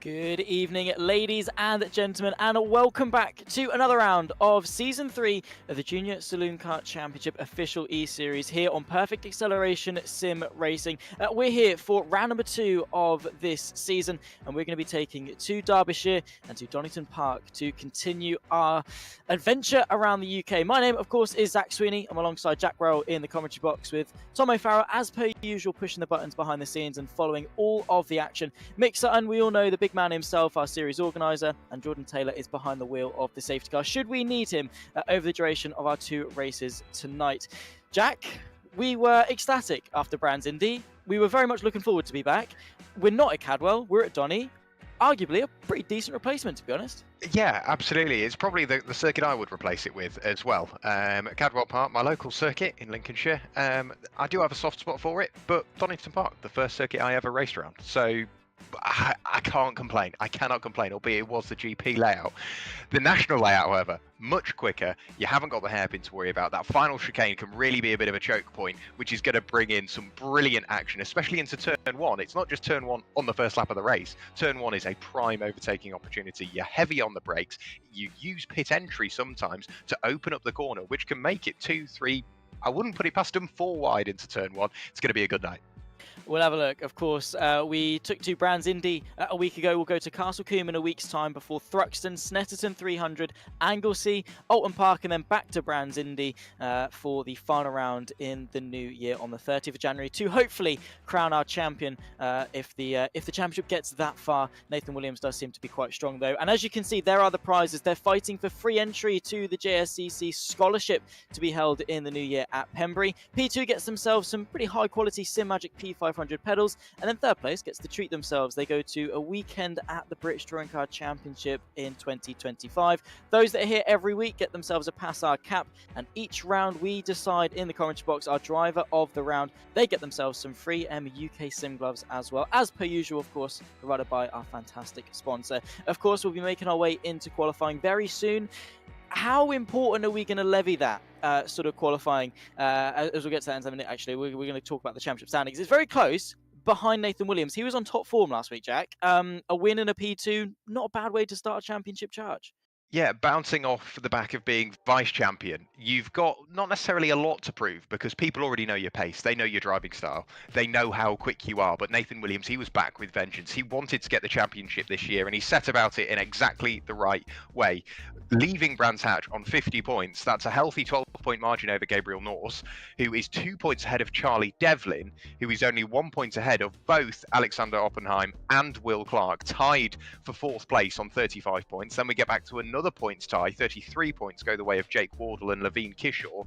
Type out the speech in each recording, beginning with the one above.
Good evening, ladies and gentlemen, and welcome back to another round of Season 3 of the Junior Saloon Car Championship official eSeries here on Perfect Acceleration Sim Racing. We're here for round number 2 of this season, and we're going to be taking to Derbyshire and to Donington Park to continue our adventure around the UK. My name, of course, is Zach Sweeney. I'm alongside Jack Rowell in the commentary box with Tom O'Farrell, as per usual, pushing the buttons behind the scenes and following all of the action. Mick Sutton, we all know the big man himself, our series organizer, and Jordan Taylor is behind the wheel of the safety car should we need him over the duration of our 2 races tonight. Jack, we were ecstatic after Brands Indy. We were very much looking forward to be back. We're not at Cadwell, we're at Donny. Arguably a pretty decent replacement, to be honest. Yeah, absolutely. It's probably the circuit I would replace it with as well. Cadwell Park, my local circuit in Lincolnshire. I do have a soft spot for it, but Donington Park, the first circuit I ever raced around. So I can't complain. I cannot complain, albeit it was the GP layout. The national layout, however, much quicker. You haven't got the hairpin to worry about. That final chicane can really be a bit of a choke point, which is going to bring in some brilliant action, especially into turn 1. It's not just turn 1 on the first lap of the race. Turn 1 is a prime overtaking opportunity. You're heavy on the brakes. You use pit entry sometimes to open up the corner, which can make it 2, 3, I wouldn't put it past them, 4 wide into turn 1. It's going to be a good night. We'll have a look. Of course, we took 2 Brands Indy a week ago. We'll go to Castlecombe in a week's time before Thruxton, Snetterton 300, Anglesey, Alton Park, and then back to Brands Indy for the final round in the new year on the 30th of January to hopefully crown our champion if the championship gets that far. Nathan Williams does seem to be quite strong, though. And as you can see, there are the prizes. They're fighting for free entry to the JSCC scholarship to be held in the new year at Pembury. P2 gets themselves some pretty high-quality SimMagic P500 pedals, and then third place gets to treat themselves. They go to a weekend at the British Touring Car Championship in 2025. Those that are here every week get themselves a PASR cap, and each round we decide in the commentary box our driver of the round. They get themselves some free UK sim gloves as well, as per usual, of course, provided by our fantastic sponsor. Of course, we'll be making our way into qualifying very soon. How important are we going to levy that sort of qualifying? As we'll get to that in a minute, actually, we're going to talk about the championship standings. It's very close behind Nathan Williams. He was on top form last week, Jack. A win and a P2, not a bad way to start a championship charge. Yeah, bouncing off the back of being vice champion, you've got not necessarily a lot to prove because people already know your pace. They know your driving style. They know how quick you are. But Nathan Williams, he was back with vengeance. He wanted to get the championship this year, and he set about it in exactly the right way. Leaving Brands Hatch on 50 points, that's a healthy 12-point margin over Gabriel Norse, who is 2 points ahead of Charlie Devlin, who is only 1 point ahead of both Alexander Oppenheim and Will Clark, tied for 4th place on 35 points. Then we get back to another points tie. 33 points go the way of Jake Wardle and Levine Kishore.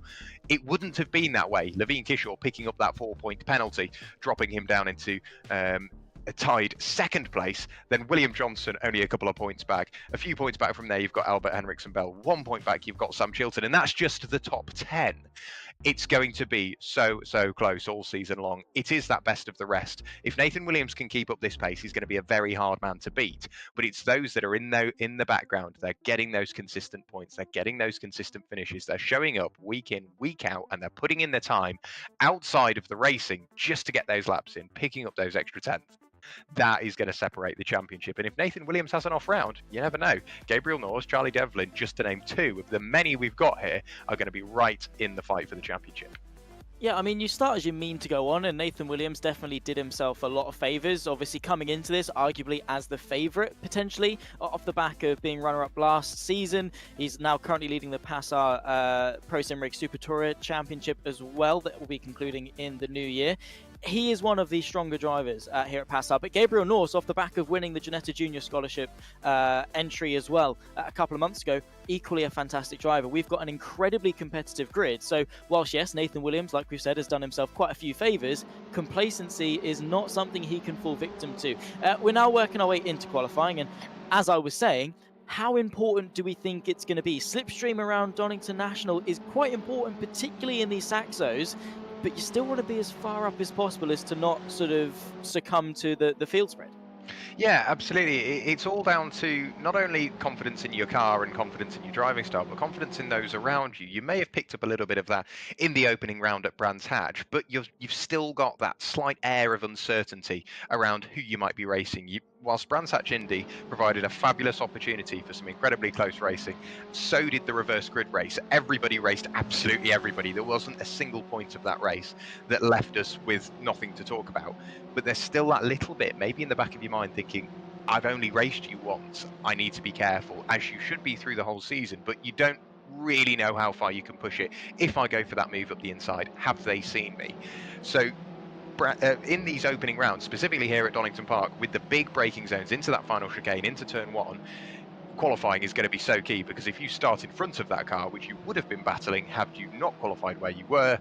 It wouldn't have been that way. Levine Kishore picking up that 4-point penalty, dropping him down into a tied 2nd place. Then William Johnson only a couple of points back. A few points back from there, you've got Albert Henriksen Bell. 1 point back, you've got Sam Chilton, and that's just the top 10. It's going to be so close all season long. It is that best of the rest. If Nathan Williams can keep up this pace, he's going to be a very hard man to beat. But it's those that are in the background. They're getting those consistent points. They're getting those consistent finishes. They're showing up week in, week out, and they're putting in their time outside of the racing just to get those laps in, picking up those extra tenths. That is going to separate the championship. And if Nathan Williams has an off round, you never know. Gabriel Norse, Charlie Devlin, just to name 2 of the many we've got here, are going to be right in the fight for the championship. Yeah, I mean, you start as you mean to go on, and Nathan Williams definitely did himself a lot of favours. Obviously, coming into this, arguably as the favourite, potentially, off the back of being runner-up last season. He's now currently leading the PASR Pro Sim Rig Super Tourer Championship as well, that will be concluding in the new year. He is one of the stronger drivers here at PASR. But Gabriel Norse, off the back of winning the Ginetta Junior Scholarship entry as well a couple of months ago, equally a fantastic driver. We've got an incredibly competitive grid. So whilst, yes, Nathan Williams, like we've said, has done himself quite a few favours, complacency is not something he can fall victim to. We're now working our way into qualifying. And as I was saying, how important do we think it's going to be? Slipstream around Donington National is quite important, particularly in these Saxos. But you still want to be as far up as possible as to not sort of succumb to the field spread. Yeah, absolutely. It's all down to not only confidence in your car and confidence in your driving style, but confidence in those around you. You may have picked up a little bit of that in the opening round at Brands Hatch, but you've still got that slight air of uncertainty around who you might be racing. Whilst Brands Hatch Indy provided a fabulous opportunity for some incredibly close racing, so did the reverse grid race. Everybody raced absolutely everybody. There wasn't a single point of that race that left us with nothing to talk about. But there's still that little bit, maybe in the back of your mind, thinking, I've only raced you once. I need to be careful, as you should be through the whole season, but you don't really know how far you can push it. If I go for that move up the inside, have they seen me? So in these opening rounds, specifically here at Donington Park, with the big braking zones into that final chicane, into turn one, qualifying is going to be so key, because if you start in front of that car, which you would have been battling had you not qualified where you were,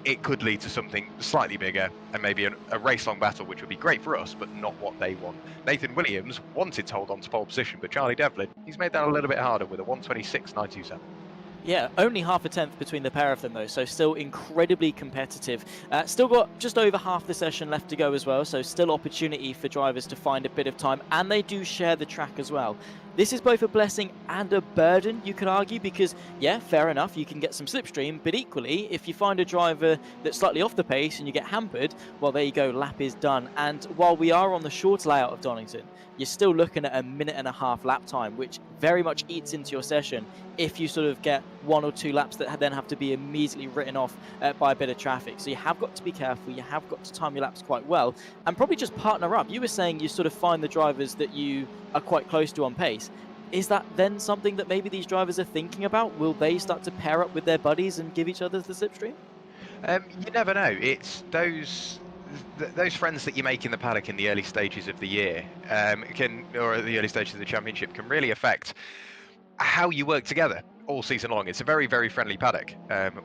it could lead to something slightly bigger and maybe a race-long battle, which would be great for us, but not what they want. Nathan Williams wanted to hold on to pole position, but Charlie Devlin, he's made that a little bit harder with a 126.927. Yeah, only half a tenth between the pair of them though, so still incredibly competitive. Still got just over half the session left to go as well, so still opportunity for drivers to find a bit of time, and they do share the track as well. This is both a blessing and a burden, you could argue, because, yeah, fair enough, you can get some slipstream, but equally, if you find a driver that's slightly off the pace and you get hampered, well, there you go, lap is done. And while we are on the short layout of Donington, you're still looking at a 1.5-minute lap time, which very much eats into your session if you sort of get 1 or 2 laps that then have to be immediately written off by a bit of traffic. So you have got to be careful, you have got to time your laps quite well, and probably just partner up. You were saying you sort of find the drivers that you are quite close to on pace. Is that then something that maybe these drivers are thinking about? Will they start to pair up with their buddies and give each other the slipstream? You never know. It's those friends that you make in the paddock in the early stages of the year, or the early stages of the championship, can really affect how you work together all season long. It's a very, very friendly paddock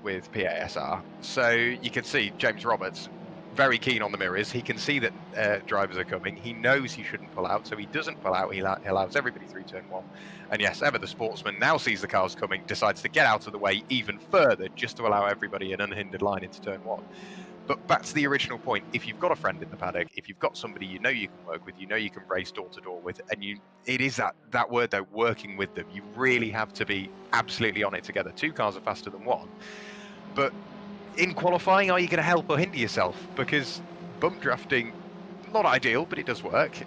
with PASR. So you can see James Roberts very keen on the mirrors. He can see that drivers are coming. He knows he shouldn't pull out, so he doesn't pull out. He allows everybody through turn one. And yes, Ever the sportsman now sees the cars coming, decides to get out of the way even further just to allow everybody an unhindered line into turn one. But back to the original point, if you've got a friend in the paddock, if you've got somebody you know you can work with, you know you can race door to door with, and it is that word though, working with them. You really have to be absolutely on it together. 2 cars are faster than 1. But in qualifying, are you going to help or hinder yourself? Because bump drafting, not ideal, but it does work.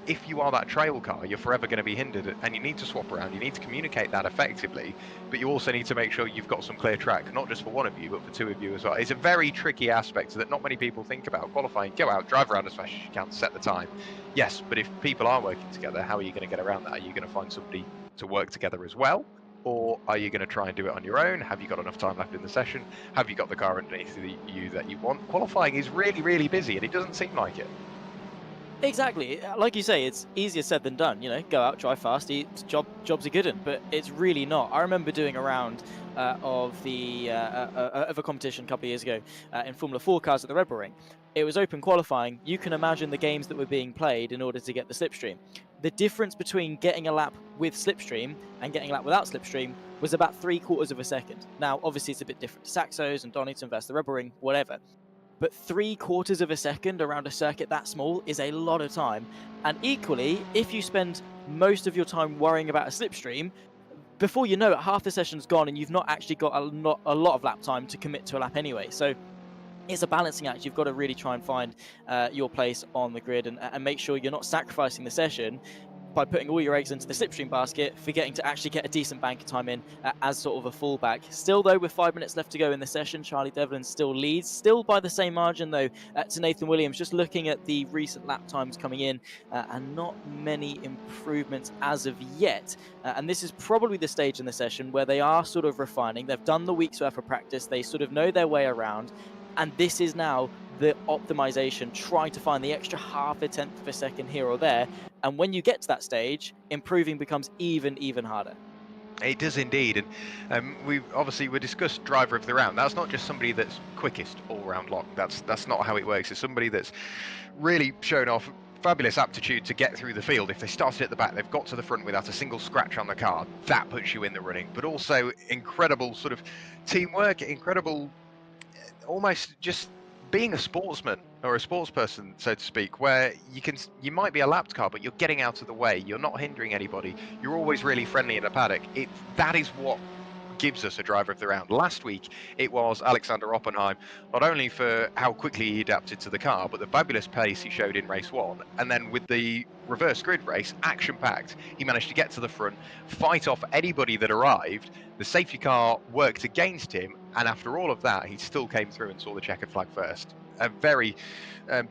If you are that trail car, you're forever going to be hindered, and you need to swap around. You need to communicate that effectively, but you also need to make sure you've got some clear track, not just for one of you, but for 2 of you as well. It's a very tricky aspect that not many people think about. Qualifying, go out, drive around as fast as you can, set the time. Yes, but if people are working together, how are you going to get around that? Are you going to find somebody to work together as well? Or are you going to try and do it on your own? Have you got enough time left in the session? Have you got the car underneath you that you want? Qualifying is really, really busy, and it doesn't seem like it. Exactly. Like you say, it's easier said than done. You know, go out, drive fast, job's a good one, but it's really not. I remember doing a round of a competition a couple of years ago in Formula 4 cars at the Red Bull Ring. It was open qualifying. You can imagine the games that were being played in order to get the slipstream. The difference between getting a lap with slipstream and getting a lap without slipstream was about 3/4 of a second. Now, obviously, it's a bit different to Saxos and Donington versus the Red Bull Ring, whatever. But 3/4 of a second around a circuit that small is a lot of time. And equally, if you spend most of your time worrying about a slipstream, before you know it, half the session's gone and you've not actually got a lot of lap time to commit to a lap anyway. So it's a balancing act. You've got to really try and find your place on the grid and make sure you're not sacrificing the session by putting all your eggs into the slipstream basket, forgetting to actually get a decent bank of time in as sort of a fallback. Still, though, with 5 minutes left to go in the session, Charlie Devlin still leads, still by the same margin, though, to Nathan Williams. Just looking at the recent lap times coming in, and not many improvements as of yet. And this is probably the stage in the session where they are sort of refining. They've done the week's worth of practice. They sort of know their way around. And this is now the optimization, trying to find the extra 0.5 of a second here or there. And when you get to that stage, improving becomes even harder. It does indeed, and we discussed driver of the round. That's not just somebody that's quickest all round long. That's not how it works. It's somebody that's really shown off fabulous aptitude to get through the field. If they started at the back, they've got to the front without a single scratch on the car. That puts you in the running. But also incredible sort of teamwork, incredible, almost just being a sportsman or a sports person, so to speak, where you might be a lapped car, but you're getting out of the way. You're not hindering anybody. You're always really friendly in a paddock. That is what gives us a driver of the round. Last week, it was Alexander Oppenheim, not only for how quickly he adapted to the car, but the fabulous pace he showed in race 1. And then with the reverse grid race, action-packed, he managed to get to the front, fight off anybody that arrived. The safety car worked against him, and after all of that, he still came through and saw the checkered flag first. A very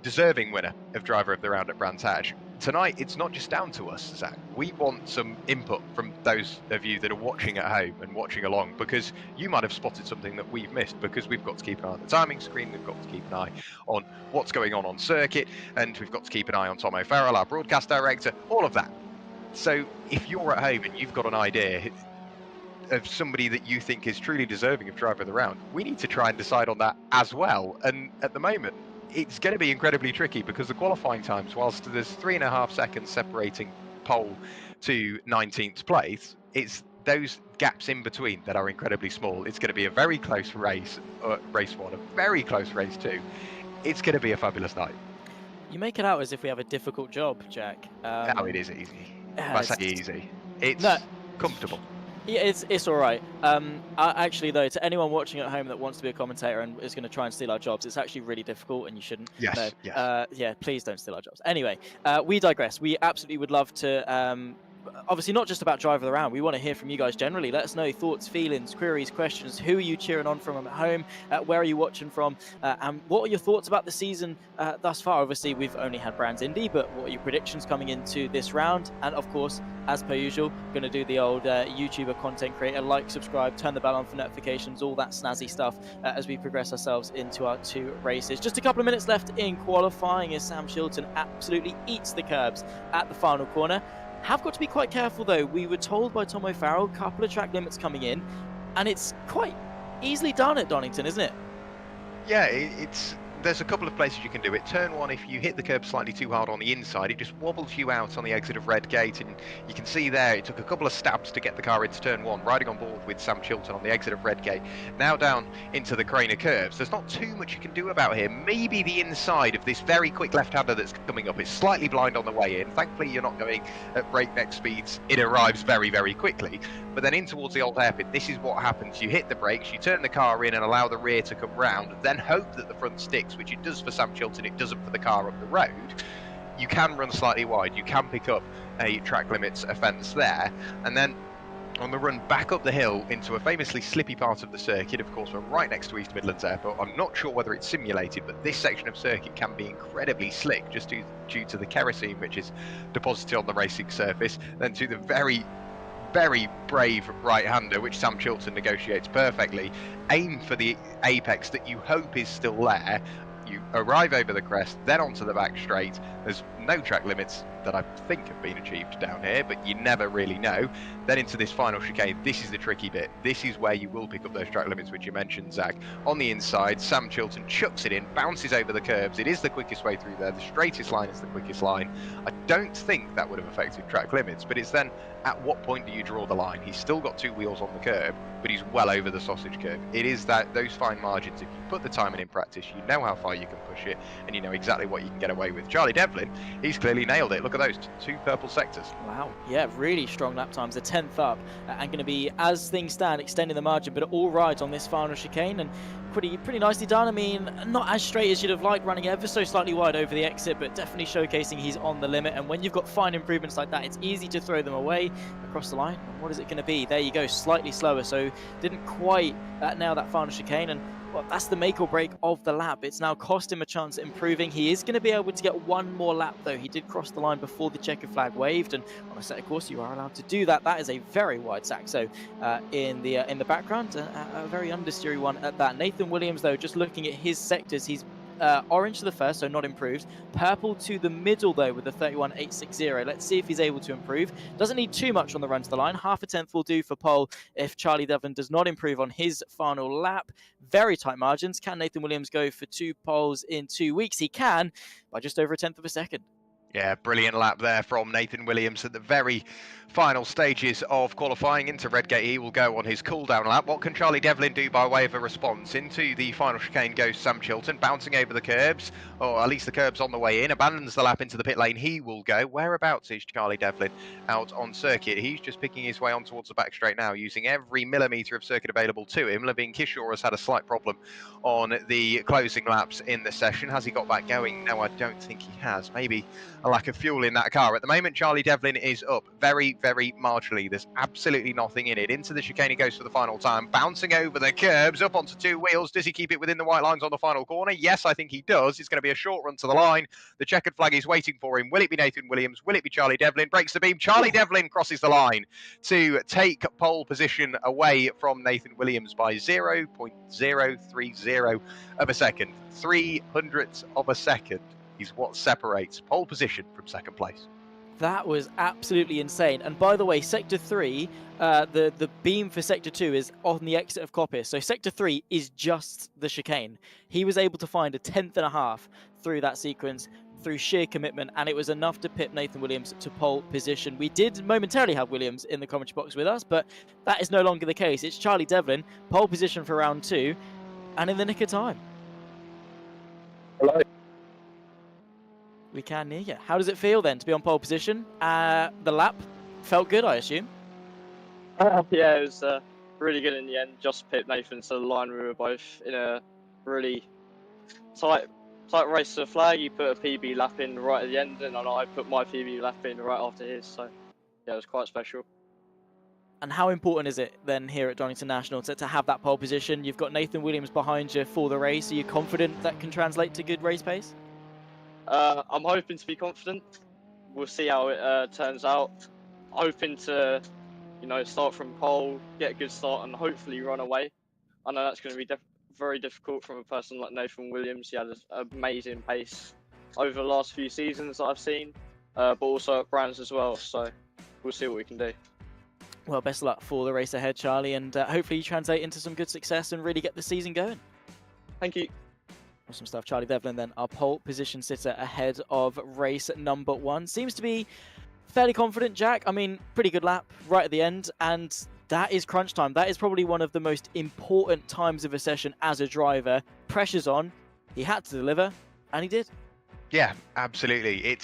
deserving winner of driver of the round at Brands Hatch. Tonight, it's not just down to us, Zach. We want some input from those of you that are watching at home and watching along, because you might have spotted something that we've missed, because we've got to keep an eye on the timing screen, we've got to keep an eye on what's going on circuit, and we've got to keep an eye on Tom O'Farrell, our broadcast director, all of that. So if you're at home and you've got an idea of somebody that you think is truly deserving of driver of the round, we need to try and decide on that as well. And at the moment, it's going to be incredibly tricky, because the qualifying times, whilst there's 3.5 seconds separating pole to 19th place, it's those gaps in between that are incredibly small. It's going to be a very close race, race 1, a very close race 2. It's going to be a fabulous night. You make it out as if we have a difficult job, Jack. No, it is easy. I say easy. It's comfortable. Yeah, it's all right. Actually, though, to anyone watching at home that wants to be a commentator and is going to try and steal our jobs, it's actually really difficult, and you shouldn't. Yes. No. Yes. Yeah, please don't steal our jobs. Anyway, we digress. We absolutely would love to. Obviously, not just about driver of the round. We want to hear from you guys generally. Let us know thoughts, feelings, queries, questions. Who are you cheering on from at home? Where are you watching from? And what are your thoughts about the season thus far? Obviously, we've only had Brands Indy, but what are your predictions coming into this round? And of course, as per usual, going to do the old YouTuber content creator, like, subscribe, turn the bell on for notifications, all that snazzy stuff as we progress ourselves into our 2 races. Just a couple of minutes left in qualifying as Sam Chilton absolutely eats the curbs at the final corner. Have got to be quite careful, though. We were told by Tom O'Farrell, a couple of track limits coming in, and it's quite easily done at Donington, isn't it? Yeah, there's a couple of places you can do it. Turn 1, if you hit the curb slightly too hard on the inside, it just wobbles you out on the exit of Red Gate, and you can see there it took a couple of stabs to get the car into turn 1, riding on board with Sam Chilton on the exit of Red Gate. Now down into the Craner curves. There's not too much you can do about here. Maybe the inside of this very quick left-hander that's coming up is slightly blind on the way in. Thankfully, you're not going at breakneck speeds. It arrives very, very quickly. But then in towards the old hairpin, this is what happens. You hit the brakes, you turn the car in and allow the rear to come round, then hope that the front sticks, which it does for Sam Chilton, it doesn't for the car up the road. You can run slightly wide, you can pick up a track limits offence there, and then on the run back up the hill into a famously slippy part of the circuit. Of course, we're right next to East Midlands Airport. I'm not sure whether it's simulated, but this section of circuit can be incredibly slick just due to the kerosene which is deposited on the racing surface, then to the very brave right-hander, which Sam Chilton negotiates perfectly. Aim for the apex that you hope is still there. You arrive over the crest, then onto the back straight. There's no track limits that I think have been achieved down here, but you never really know. Then into this final chicane. This is the tricky bit. This is where you will pick up those track limits, which you mentioned, Zach. On the inside, Sam Chilton chucks it in, bounces over the curbs. It is the quickest way through there. The straightest line is the quickest line. I don't think that would have affected track limits, but it's then at what point do you draw the line? He's still got 2 wheels on the curb, but he's well over the sausage curve. It is those fine margins. If you put the time in practice, you know how far you can push it, and you know exactly what you can get away with. Charlie Devlin, he's clearly nailed it. Look at those 2 purple sectors. Wow, yeah, really strong lap times. A 10th up, and going to be, as things stand, extending the margin, but all right on this final chicane, and pretty nicely done. I mean, not as straight as you'd have liked, running ever so slightly wide over the exit, but definitely showcasing he's on the limit. And when you've got fine improvements like that, it's easy to throw them away across the line. What is it going to be? There you go, slightly slower, so didn't quite nail that final chicane, and well, that's the make or break of the lap. It's now cost him a chance at improving. He is going to be able to get 1 more lap, though. He did cross the line before the checkered flag waved, and on a set of course, you are allowed to do that. That is a very wide sack. So in the background, a very understeery one at that. Nathan Williams, though, just looking at his sectors, he's orange to the first, so not improved. Purple to the middle, though, with the 31.860. Let's see if he's able to improve. Doesn't need too much on the run to the line. Half a tenth will do for pole if Charlie Devlin does not improve on his final lap. Very tight margins. Can Nathan Williams go for 2 poles in 2 weeks? He can, by just over a tenth of a second. Yeah, brilliant lap there from Nathan Williams at the very final stages of qualifying into Redgate. He will go on his cool-down lap. What can Charlie Devlin do by way of a response? Into the final chicane goes Sam Chilton, bouncing over the curbs, or at least the curbs on the way in, abandons the lap into the pit lane. He will go. Whereabouts is Charlie Devlin out on circuit? He's just picking his way on towards the back straight now, using every millimetre of circuit available to him. Levine Kishore has had a slight problem on the closing laps in the session. Has he got back going? No, I don't think he has. Maybe a lack of fuel in that car. At the moment, Charlie Devlin is up very, very marginally. There's absolutely nothing in it. Into the chicane he goes for the final time, bouncing over the curbs, up onto two wheels. Does he keep it within the white lines on the final corner? Yes, I think he does. It's going to be a short run to the line. The checkered flag is waiting for him. Will it be Nathan Williams? Will it be Charlie Devlin? Breaks the beam. Charlie Devlin crosses the line to take pole position away from Nathan Williams by 0.030 of a second. 300ths of a second is what separates pole position from second place. That was absolutely insane. And by the way, Sector 3, the beam for Sector 2 is on the exit of Coppice. So Sector 3 is just the chicane. He was able to find a 10th and a half through that sequence, through sheer commitment, and it was enough to pit Nathan Williams to pole position. We did momentarily have Williams in the commentary box with us, but that is no longer the case. It's Charlie Devlin, pole position for round 2, and in the nick of time. Hello. We can hear you. How does it feel then to be on pole position? The lap felt good, I assume? Yeah, it was really good in the end. Just pipped Nathan to the line. We were both in a really tight race to the flag. He put a PB lap in right at the end, and I put my PB lap in right after his. So, yeah, it was quite special. And how important is it then here at Donington National to have that pole position? You've got Nathan Williams behind you for the race. Are you confident that can translate to good race pace? I'm hoping to be confident. We'll see how it turns out. Hoping to, start from pole, get a good start, and hopefully run away. I know that's going to be very difficult from a person like Nathan Williams. He had an amazing pace over the last few seasons that I've seen, but also at Brands as well. So we'll see what we can do. Well, best of luck for the race ahead, Charlie, and hopefully you translate into some good success and really get the season going. Thank you. Awesome stuff. Charlie Devlin then, our pole position sitter ahead of race number 1. Seems to be fairly confident, Jack. I mean, pretty good lap right at the end, and that is crunch time. That is probably one of the most important times of a session as a driver. Pressure's on. He had to deliver, and he did. Yeah, absolutely.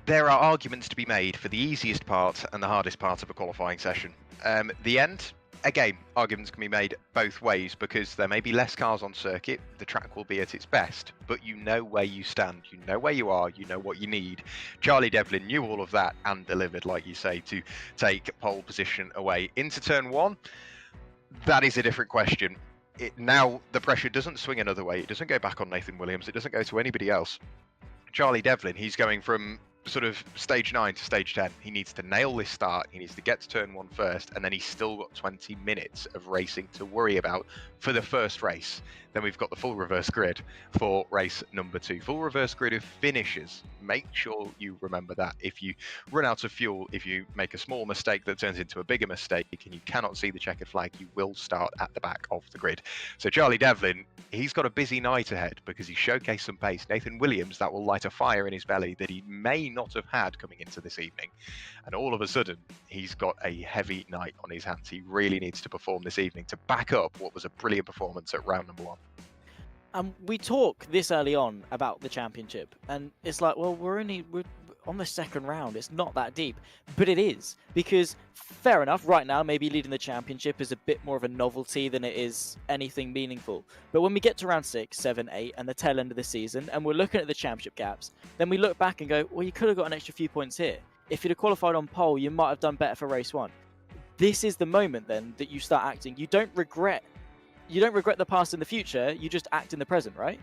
There are arguments to be made for the easiest part and the hardest part of a qualifying session. The end, again, arguments can be made both ways because there may be less cars on circuit, the track will be at its best, but you know where you stand, you know where you are, you know what you need. Charlie Devlin knew all of that and delivered, like you say, to take pole position away. Into turn 1, that is a different question. Now the pressure doesn't swing another way, it doesn't go back on Nathan Williams, it doesn't go to anybody else. Charlie Devlin, he's going from sort of stage 9 to stage 10. He needs to nail this start, he needs to get to turn 1 first, and then he's still got 20 minutes of racing to worry about for the first race. Then we've got the full reverse grid for race number 2. Full reverse grid of finishers. Make sure you remember that. If you run out of fuel, if you make a small mistake that turns into a bigger mistake and you cannot see the checkered flag, you will start at the back of the grid. So Charlie Devlin, he's got a busy night ahead because he showcased some pace. Nathan Williams, that will light a fire in his belly that he may not have had coming into this evening. And all of a sudden, he's got a heavy night on his hands. He really needs to perform this evening to back up what was a brilliant performance at round number 1. We talk this early on about the championship, and it's like, well, we're on the second round. It's not that deep, but it is, because fair enough, right now, maybe leading the championship is a bit more of a novelty than it is anything meaningful. But when we get to round 6, 7, 8, and the tail end of the season, and we're looking at the championship gaps, then we look back and go, well, you could have got an extra few points here. If you'd have qualified on pole, you might have done better for race 1. This is the moment then that you start acting. You don't regret the past and the future, you just act in the present, right?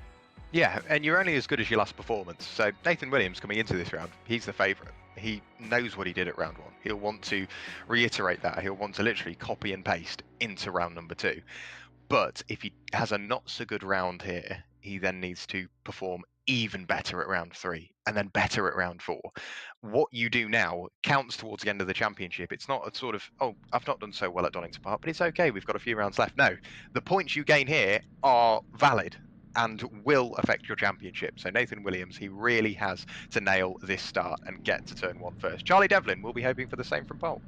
Yeah, and you're only as good as your last performance. So Nathan Williams coming into this round, he's the favourite. He knows what he did at round 1. He'll want to reiterate that. He'll want to literally copy and paste into round number 2. But if he has a not so good round here, he then needs to perform even better at round 3 and then better at round 4. What you do now counts towards the end of the championship. It's not a sort of, oh, I've not done so well at Donington Park, but it's okay, we've got a few rounds left. No, the points you gain here are valid. and will affect your championship. So Nathan Williams, he really has to nail this start and get to turn 1 first. Charlie Devlin will be hoping for the same from pole.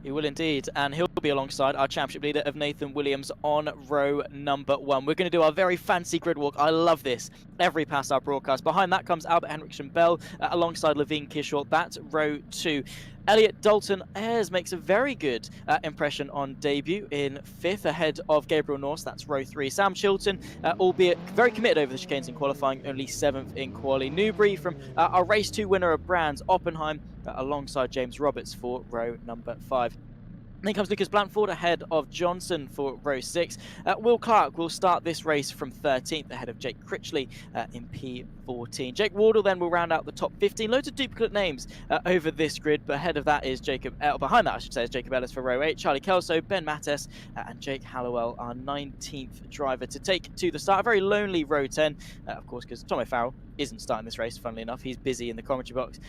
He will indeed, and he'll be alongside our championship leader of Nathan Williams on row number 1. We're going to do our very fancy grid walk. I love this. Every PASR broadcast. Behind that comes Albert Henriksen Bell alongside Levine Kishore. That's row 2. Elliot Dalton Ayres makes a very good impression on debut in 5th ahead of Gabriel Norse. That's row 3. Sam Chilton, albeit very committed over the chicanes in qualifying, only 7th in quali. Newbury from our race 2 winner of Brands, Oppenheim, alongside James Roberts for row number 5. Then comes Lucas Blanford ahead of Johnson for row 6. Will Clark will start this race from 13th ahead of Jake Critchley in P14. Jake Wardle then will round out the top 15. Loads of duplicate names over this grid, but ahead of that is behind that I should say is Jacob Ellis for row 8. Charlie Kelso, Ben Mattes and Jake Hallowell, our 19th driver to take to the start. A very lonely row 10, of course, because Tom O'Farrell isn't starting this race, funnily enough. He's busy in the commentary box,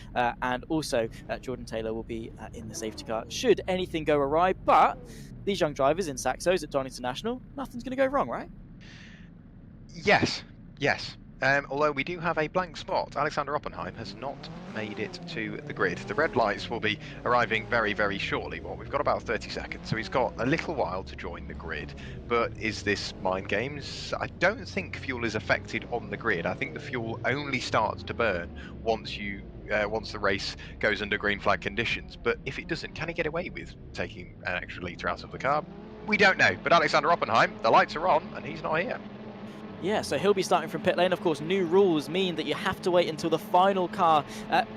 and also Jordan Taylor will be in the safety car should anything go awry. But these young drivers in Saxos at Donington National, nothing's going to go wrong, right? Yes. Although we do have a blank spot. Alexander Oppenheim has not made it to the grid. The red lights will be arriving very, very shortly. Well, we've got about 30 seconds, so he's got a little while to join the grid. But is this mind games? I don't think fuel is affected on the grid. I think the fuel only starts to burn once the race goes under green flag conditions. But if it doesn't, can he get away with taking an extra litre out of the car? We don't know. But Alexander Oppenheim, the lights are on, and he's not here. Yeah, so he'll be starting from pit lane. Of course, new rules mean that you have to wait until the final car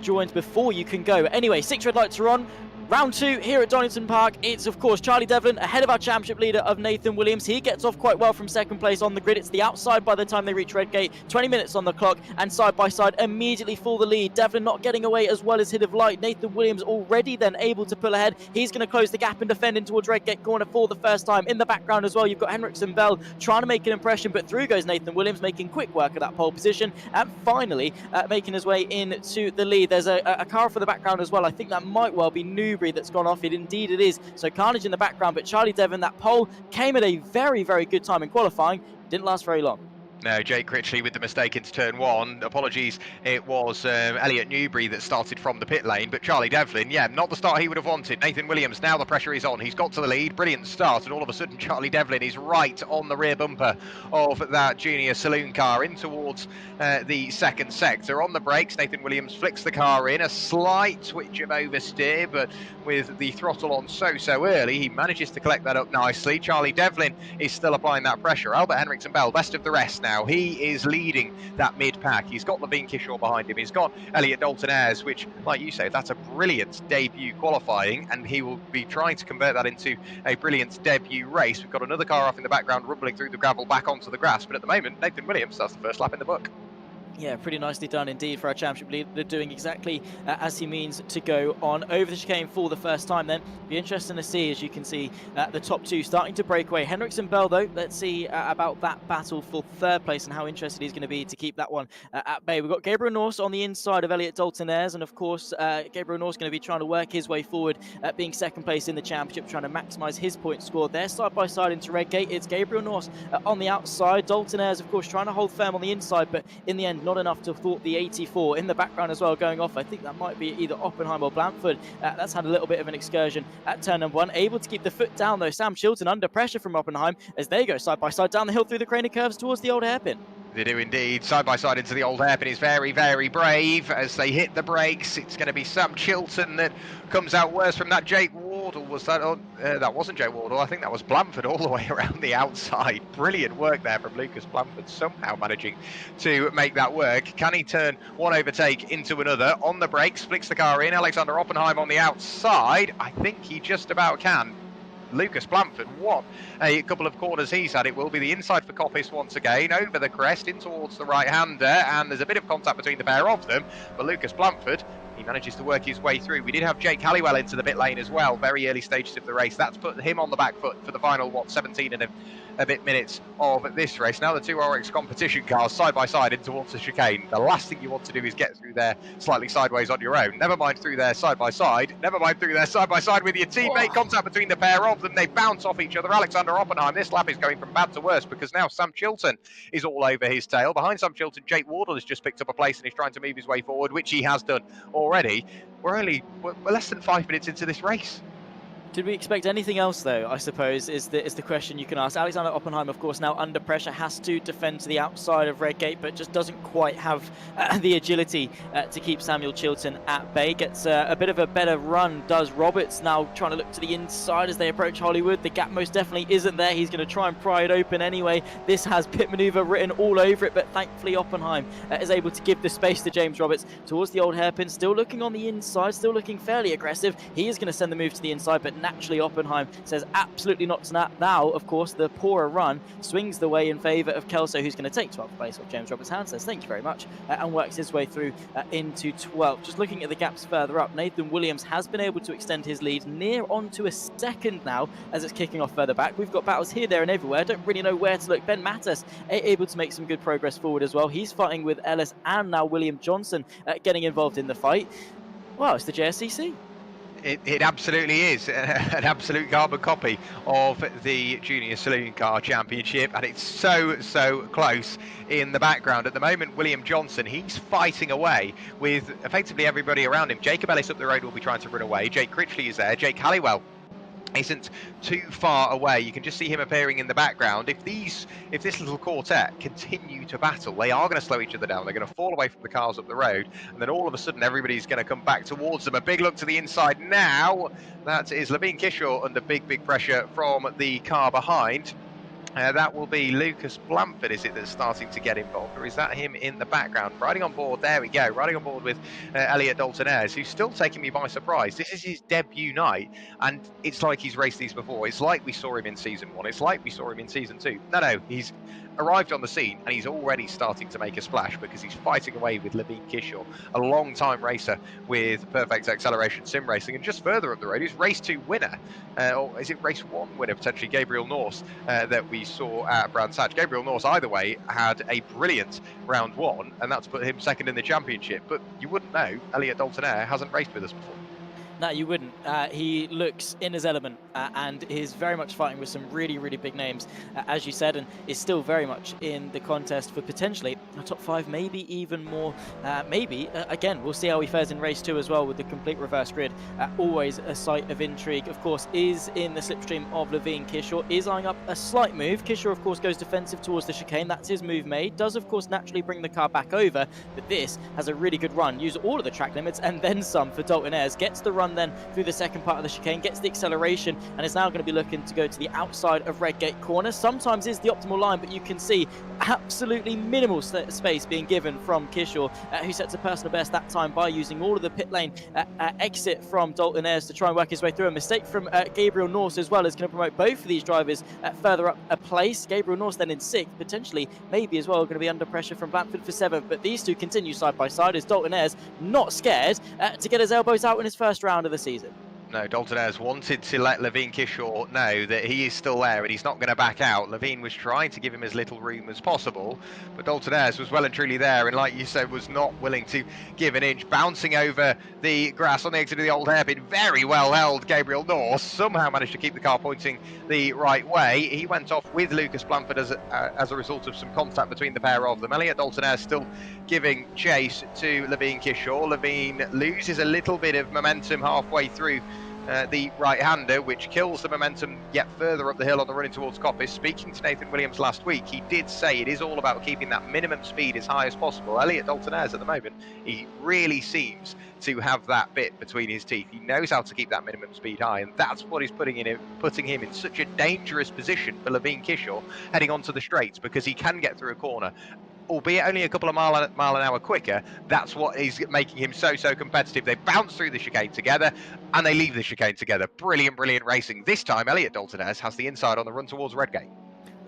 joins before you can go. Anyway, 6 red lights are on. Round 2 here at Donington Park. It's, of course, Charlie Devlin ahead of our championship leader of Nathan Williams. He gets off quite well from 2nd place on the grid. It's the outside by the time they reach Redgate. 20 minutes on the clock, and side by side immediately for the lead. Devlin not getting away as well as he'd have liked. Nathan Williams already then able to pull ahead. He's going to close the gap and defend in towards Redgate corner for the first time. In the background as well, you've got Henriksen Bell trying to make an impression, but through goes Nathan Williams, making quick work of that pole position, and finally making his way into the lead. There's a car for the background as well. I think that might well be Newbury that's gone off. Indeed it is. So carnage in the background, but Charlie Devlin, that pole came at a very, very good time in qualifying. Didn't last very long. No, Jake Critchley with the mistake into turn 1. Apologies, it was Elliot Newbury that started from the pit lane, but Charlie Devlin, yeah, not the start he would have wanted. Nathan Williams, now the pressure is on. He's got to the lead, brilliant start, and all of a sudden Charlie Devlin is right on the rear bumper of that Junior Saloon car in towards the 2nd sector. On the brakes, Nathan Williams flicks the car in, a slight twitch of oversteer, but with the throttle on so early, he manages to collect that up nicely. Charlie Devlin is still applying that pressure. Albert Henriksen Bell, best of the rest now. He is leading that mid-pack. He's got Levine Kishore behind him. He's got Elliot Dalton Ayres, which, like you say, that's a brilliant debut qualifying, and he will be trying to convert that into a brilliant debut race. We've got another car off in the background rumbling through the gravel back onto the grass, but at the moment, Nathan Williams, that's the first lap in the book. Yeah, pretty nicely done indeed for our championship leader, doing exactly as he means to go on over the chicane for the first time. Then be interesting to see, as you can see, the top 2 starting to break away. Henriksen Bell, though, let's see about that battle for 3rd place and how interested he's going to be to keep that one at bay. We've got Gabriel Norse on the inside of Elliot Dalton Ayres, and of course Gabriel Norse going to be trying to work his way forward, being 2nd place in the championship, trying to maximise his point score. They're side by side into Redgate. It's Gabriel Norse on the outside. Dalton Ayres, of course, trying to hold firm on the inside, but in the end not enough to thwart the 84 in the background as well, going off. I think that might be either Oppenheim or Blanford. That's had a little bit of an excursion at turn number 1. Able to keep the foot down though. Sam Chilton under pressure from Oppenheim as they go side by side down the hill through the craner curves towards the old hairpin. They do indeed. Side by side into the old hairpin is very, very brave as they hit the brakes. It's going to be Sam Chilton that comes out worse from that. Jake Wardle was that on? That wasn't Jake Wardle. I think that was Blanford all the way around the outside. Brilliant work there from Lucas Blanford, somehow managing to make that work. Can he turn one overtake into another? On the brakes, flicks the car in. Alexander Oppenheim on the outside. I think he just about can. Lucas Blanford, what a couple of corners he's had. It will be the inside for Coppice once again, over the crest in towards the right-hander, and there's a bit of contact between the pair of them, but Lucas Blanford, He manages to work his way through. We did have Jake Halliwell into the pit lane as well, very early stages of the race. That's put him on the back foot for the final, 17 and a bit minutes of this race. Now the two RX competition cars side by side in towards the chicane. The last thing you want to do is get through there slightly sideways on your own. Never mind through there side by side. Never mind through there side by side with your teammate. Contact between the pair of them. They bounce off each other. Alexander Oppenheim, this lap is going from bad to worse because now Sam Chilton is all over his tail. Behind Sam Chilton, Jake Wardle has just picked up a place and is trying to move his way forward, which he has done already. We're less than 5 minutes into this race. Did we expect anything else, though, I suppose, is the question you can ask. Alexander Oppenheim, of course, now under pressure, has to defend to the outside of Redgate, but just doesn't quite have the agility to keep Samuel Chilton at bay. Gets a bit of a better run, does Roberts, now trying to look to the inside as they approach Hollywood. The gap most definitely isn't there. He's going to try and pry it open anyway. This has pit maneuver written all over it, but thankfully Oppenheim is able to give the space to James Roberts towards the old hairpin, still looking on the inside, still looking fairly aggressive. He is going to send the move to the inside, but naturally Oppenheim says absolutely not to that. Now, of course, the poorer run swings the way in favour of Kelso, who's going to take 12th place off James Roberts' hand, says thank you very much, and works his way through into 12th. Just looking at the gaps further up, Nathan Williams has been able to extend his lead near onto a second now as it's kicking off further back. We've got battles here, there and everywhere. Don't really know where to look. Ben Mattis able to make some good progress forward as well. He's fighting with Ellis and now William Johnson getting involved in the fight. Well, it's the JSCC. It absolutely is an absolute carbon copy of the Junior Saloon Car Championship, and it's so close in the background. At the moment, William Johnson, he's fighting away with effectively everybody around him. Jacob Ellis up the road will be trying to run away. Jake Critchley is there. Jake Halliwell isn't too far away. You can just see him appearing in the background. If this little quartet continue to battle, they are going to slow each other down. They're going to fall away from the cars up the road, and then all of a sudden everybody's going to come back towards them. A big look to the inside now. That is Levine Kishaw under big pressure from the car behind. That will be Lucas Blamford, is it, that's starting to get involved, or is that him in the background? Riding on board, there we go, riding on board with Elliot Dalton-Ayres, who's still taking me by surprise. This is his debut night, and it's like he's raced these before. It's like we saw him in Season 1. It's like we saw him in Season 2. No, he's arrived on the scene, and he's already starting to make a splash because he's fighting away with Levine Kishaw, a long-time racer with Perfect Acceleration Sim Racing, and just further up the road is Race 2 winner, or is it Race 1 winner, potentially, Gabriel Norse, that we saw at Brands Hatch. Gabriel Norse, either way, had a brilliant round 1, and that's put him second in the championship, but you wouldn't know, Elliot Dalton-Ayres hasn't raced with us before. No, you wouldn't. He looks in his element and is very much fighting with some really big names, as you said, and is still very much in the contest for potentially a top 5, maybe even more. Again, we'll see how he fares in race 2 as well with the complete reverse grid. Always a sight of intrigue. Of course, is in the slipstream of Levine Kishaw, is eyeing up a slight move. Kishaw, of course, goes defensive towards the chicane. That's his move made. Does, of course, naturally bring the car back over, but this has a really good run. Use all of the track limits and then some for Dalton-Ayres. Gets the run then through the second part of the chicane, gets the acceleration, and is now going to be looking to go to the outside of Redgate Corner. Sometimes is the optimal line, but you can see absolutely minimal space being given from Kishaw, who sets a personal best that time by using all of the pit lane exit from Dalton-Ayres to try and work his way through. A mistake from Gabriel Norse as well is going to promote both of these drivers further up a place. Gabriel Norse then in 6th, potentially maybe as well going to be under pressure from Blanford for 7th, but these two continue side by side as Dalton-Ayres not scared to get his elbows out in his first round of the season. No, Dalton-Ayres wanted to let Levine Kishaw know that he is still there and he's not going to back out. Levine was trying to give him as little room as possible, but Dalton-Ayres was well and truly there, and like you said, was not willing to give an inch. Bouncing over the grass on the exit of the old hairpin, very well held. Gabriel Norse somehow managed to keep the car pointing the right way. He went off with Lucas Blanford as a result of some contact between the pair of them. Elliot Dalton-Ayres still giving chase to Levine Kishaw. Levine loses a little bit of momentum halfway through the right-hander, which kills the momentum yet further up the hill on the running towards Coppice. Speaking to Nathan Williams last week, he did say it is all about keeping that minimum speed as high as possible. Elliot Dalton-Ayres at the moment, he really seems to have that bit between his teeth. He knows how to keep that minimum speed high, and that's what is putting him in such a dangerous position for Levine Kishaw heading onto the straights, because he can get through a corner, albeit only a couple of mile an hour quicker. That's what is making him so competitive. They bounce through the chicane together and they leave the chicane together. Brilliant racing. This time Elliot Dalton-Ayres has the inside on the run towards Redgate.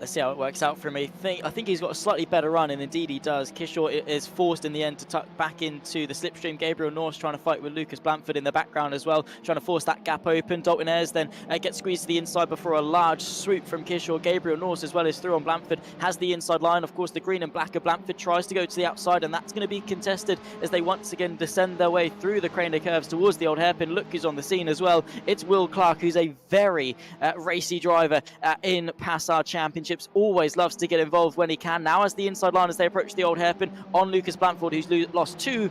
let's see how it works out for him. I think he's got a slightly better run, and indeed he does. Kishore is forced in the end to tuck back into the slipstream. Gabriel Norse trying to fight with Lucas Blanford in the background as well, trying to force that gap open. Dalton Ayres then gets squeezed to the inside before a large swoop from Kishore. Gabriel Norse as well is through on Blanford, has the inside line. Of course, the green and black of Blanford tries to go to the outside, and that's going to be contested as they once again descend their way through the Craner curves towards the old hairpin. Look who's on the scene as well. It's Will Clark, who's a very racy driver in PASR Championships. Always loves to get involved when he can. Now as the inside line as they approach the old hairpin on Lucas Blanford, who's lost 2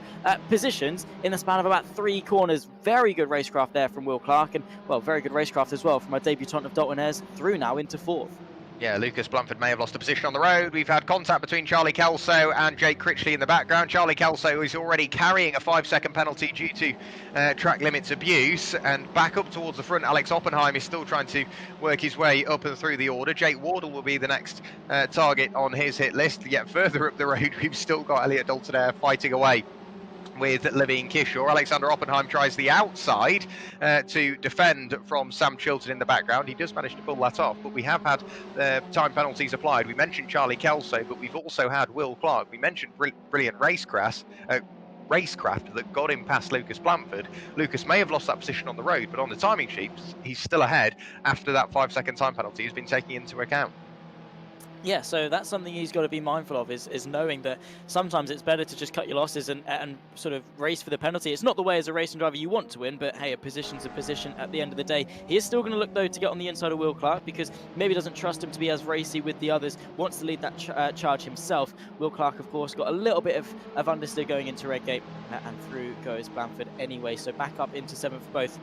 positions in the span of about 3 corners. Very good racecraft there from Will Clark, and well, very good racecraft as well from our debutant of Dalton Ayres, through now into 4th. Yeah, Lucas Blanford may have lost a position on the road. We've had contact between Charlie Kelso and Jake Critchley in the background. Charlie Kelso is already carrying a 5-second penalty due to track limits abuse, and back up towards the front. Alex Oppenheim is still trying to work his way up and through the order. Jake Wardle will be the next target on his hit list. Yet further up the road, we've still got Elliot Dalton fighting away with Levine Kishore. Alexander Oppenheim tries the outside to defend from Sam Chilton in the background. He does manage to pull that off, but we have had time penalties applied. We mentioned Charlie Kelso, but we've also had Will Clark. We mentioned brilliant racecraft that got him past Lucas Blanford. Lucas may have lost that position on the road, but on the timing sheets, he's still ahead after that 5-second time penalty has been taken into account. Yeah, so that's something he's got to be mindful of, is knowing that sometimes it's better to just cut your losses and sort of race for the penalty. It's not the way as a racing driver you want to win, but hey, a position's a position at the end of the day. He is still going to look, though, to get on the inside of Will Clark, because maybe doesn't trust him to be as racy with the others, wants to lead that charge himself. Will Clark, of course, got a little bit of understeer going into Redgate, and through goes Blanford anyway, so back up into 7th both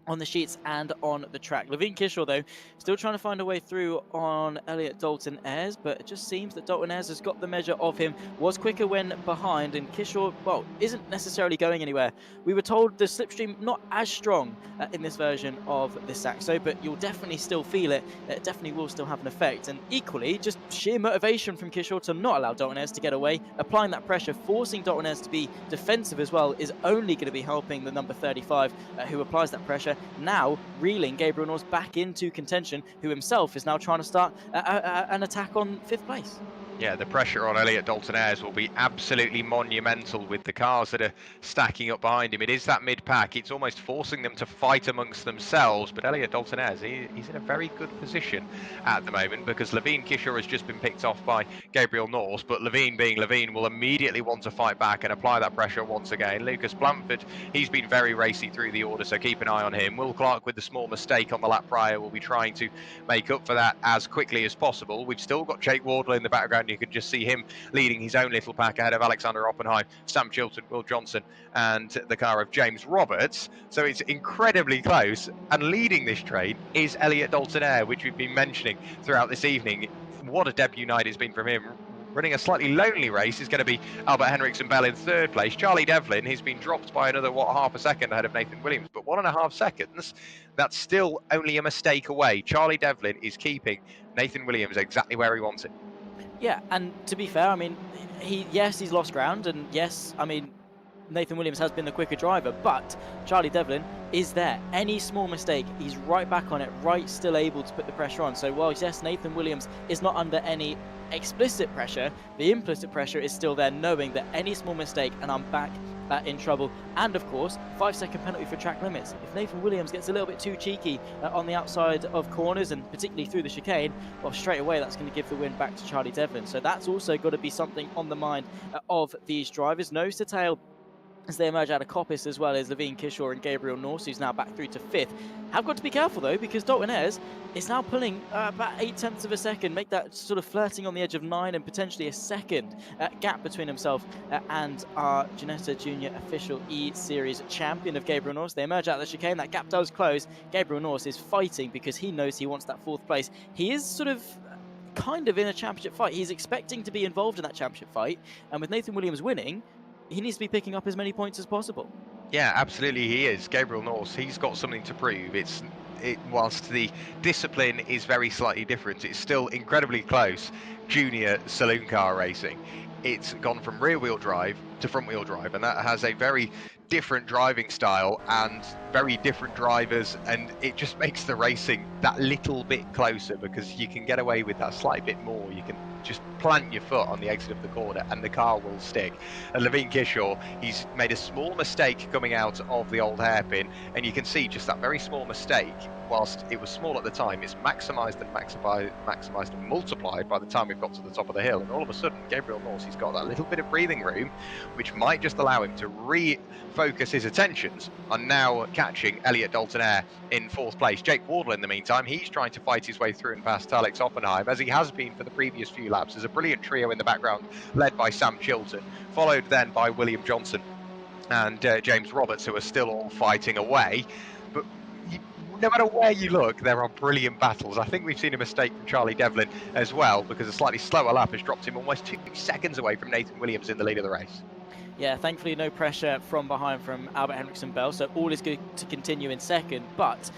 on the sheets and on the track. Levine Kishore, though, still trying to find a way through on Elliot Dalton Ayres, but it just seems that Dalton Ayres has got the measure of him, was quicker when behind, and Kishore, well, isn't necessarily going anywhere. We were told the slipstream not as strong in this version of the Saxo, but you'll definitely still feel it. It definitely will still have an effect, and equally, just sheer motivation from Kishore to not allow Dalton Ayres to get away, applying that pressure, forcing Dalton Ayres to be defensive as well, is only going to be helping the number 35, who applies that pressure. Now reeling Gabriel Norse back into contention, who himself is now trying to start an attack on 5th place. Yeah, the pressure on Elliot Dalton Ayres will be absolutely monumental with the cars that are stacking up behind him. It is that mid-pack. It's almost forcing them to fight amongst themselves. But Elliot Dalton Ayres, he's in a very good position at the moment, because Levine Kishore has just been picked off by Gabriel Norse. But Levine, being Levine, will immediately want to fight back and apply that pressure once again. Lucas Blanford, he's been very racy through the order, so keep an eye on him. Will Clark, with the small mistake on the lap prior, will be trying to make up for that as quickly as possible. We've still got Jake Wardle in the background. You can just see him leading his own little pack ahead of Alexander Oppenheim, Sam Chilton, Will Johnson, and the car of James Roberts. So it's incredibly close, and leading this train is Elliot Dalton Ayres, which we've been mentioning throughout this evening. What a debut night it's been from him. Running a slightly lonely race is going to be Albert Henriksen Bell in 3rd place. Charlie Devlin, he's been dropped by another, half a second ahead of Nathan Williams, but 1.5 seconds, that's still only a mistake away. Charlie Devlin is keeping Nathan Williams exactly where he wants it. Yeah, and to be fair, I mean, he's lost ground, and yes, I mean, Nathan Williams has been the quicker driver, but Charlie Devlin is there. Any small mistake, he's right back on it, still able to put the pressure on. So while yes, Nathan Williams is not under any explicit pressure, the implicit pressure is still there, knowing that any small mistake and I'm back in trouble. And of course, 5-second penalty for track limits. If Nathan Williams gets a little bit too cheeky on the outside of corners, and particularly through the chicane, well, straight away that's going to give the win back to Charlie Devlin. So that's also got to be something on the mind of these drivers. Nose to tail as they emerge out of Coppice, as well as Levine Kishore and Gabriel Norse, who's now back through to 5th. Have got to be careful, though, because Dalton Ayres is now pulling about 0.8 of a second, make that sort of flirting on the edge of 9 and potentially a second gap between himself and our Ginetta Junior official eSeries champion of Gabriel Norse. They emerge out of the chicane, that gap does close. Gabriel Norse is fighting because he knows he wants that 4th place. He is sort of kind of in a championship fight. He's expecting to be involved in that championship fight, and with Nathan Williams winning, he needs to be picking up as many points as possible. Yeah, absolutely he is. Gabriel Norse, he's got something to prove. Whilst the discipline is very slightly different, it's still incredibly close. Junior saloon car racing. It's gone from rear-wheel drive to front-wheel drive, and that has a very different driving style and very different drivers, and it just makes the racing that little bit closer because you can get away with that slight bit more. You can just plant your foot on the exit of the corner and the car will stick. And Levine Kishaw, he's made a small mistake coming out of the old hairpin, and you can see just that very small mistake, whilst it was small at the time, it's maximised and multiplied by the time we've got to the top of the hill. And all of a sudden, Gabriel Norse, he's got that little bit of breathing room, which might just allow him to refocus his attentions on now catching Elliot Dalton-Eyre in 4th place. Jake Wardle, in the meantime, he's trying to fight his way through and past Alex Oppenheim, as he has been for the previous few laps. There's a brilliant trio in the background, led by Sam Chilton, followed then by William Johnson and James Roberts, who are still all fighting away. But no matter where you look, there are brilliant battles. I think we've seen a mistake from Charlie Devlin as well, because a slightly slower lap has dropped him almost 2 seconds away from Nathan Williams in the lead of the race. Yeah, thankfully no pressure from behind from Albert Henriksen Bell, so all is good to continue in second, but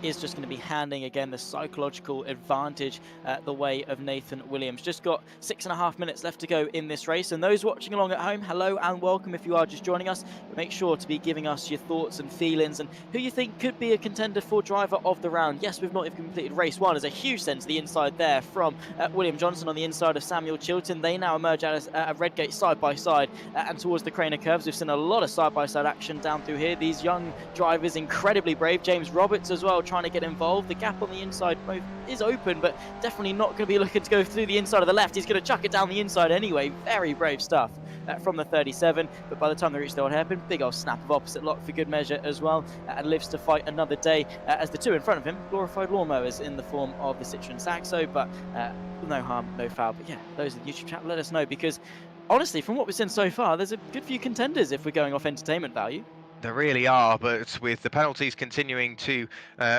is just going to be handing again the psychological advantage the way of Nathan Williams. Just got 6.5 minutes left to go in this race, and those watching along at home, hello and welcome if you are just joining us. But make sure to be giving us your thoughts and feelings and who you think could be a contender for driver of the round. Yes, we've not even completed race 1. There's a huge sense to the inside there from William Johnson on the inside of Samuel Chilton. They now emerge out of Redgate side by side and towards the Craner curves. We've seen a lot of side-by-side action down through here. These young drivers incredibly brave. James Roberts as well trying to get involved. The gap on the inside both is open, but definitely not going to be looking to go through the inside of the left. He's going to chuck it down the inside anyway. Very brave stuff from the 37, but by the time they reach the old hairpin, big old snap of opposite lock for good measure as well, and lives to fight another day as the two in front of him, glorified lawnmowers in the form of the Citroen Saxo, but no harm, no foul. But yeah, those in the YouTube chat, let us know, because honestly, from what we've seen so far, there's a good few contenders if we're going off entertainment value. There really are, but with the penalties continuing to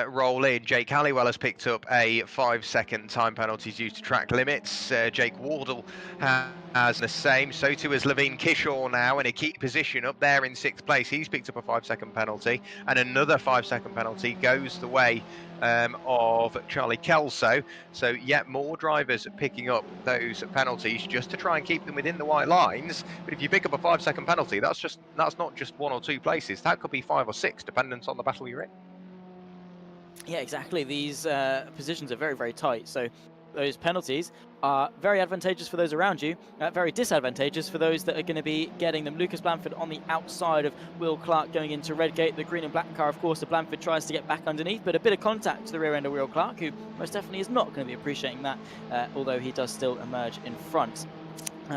roll in, Jake Halliwell has picked up a 5-second time penalty due to track limits. Jake Wardle has the same, so too has Levine Kishaw now in a key position up there in 6th place. He's picked up a 5-second penalty, and another 5-second penalty goes the way of Charlie Kelso. So yet more drivers picking up those penalties just to try and keep them within the white lines. But if you pick up a 5-second penalty, that's not just 1 or 2 places. That could be 5 or 6, dependent on the battle you're in. Yeah, exactly. These positions are very, very tight. So those penalties are very advantageous for those around you, very disadvantageous for those that are going to be getting them. Lucas Blanford on the outside of Will Clark going into Redgate. The green and black car, of course, the Blanford tries to get back underneath, but a bit of contact to the rear end of Will Clark, who most definitely is not going to be appreciating that, although he does still emerge in front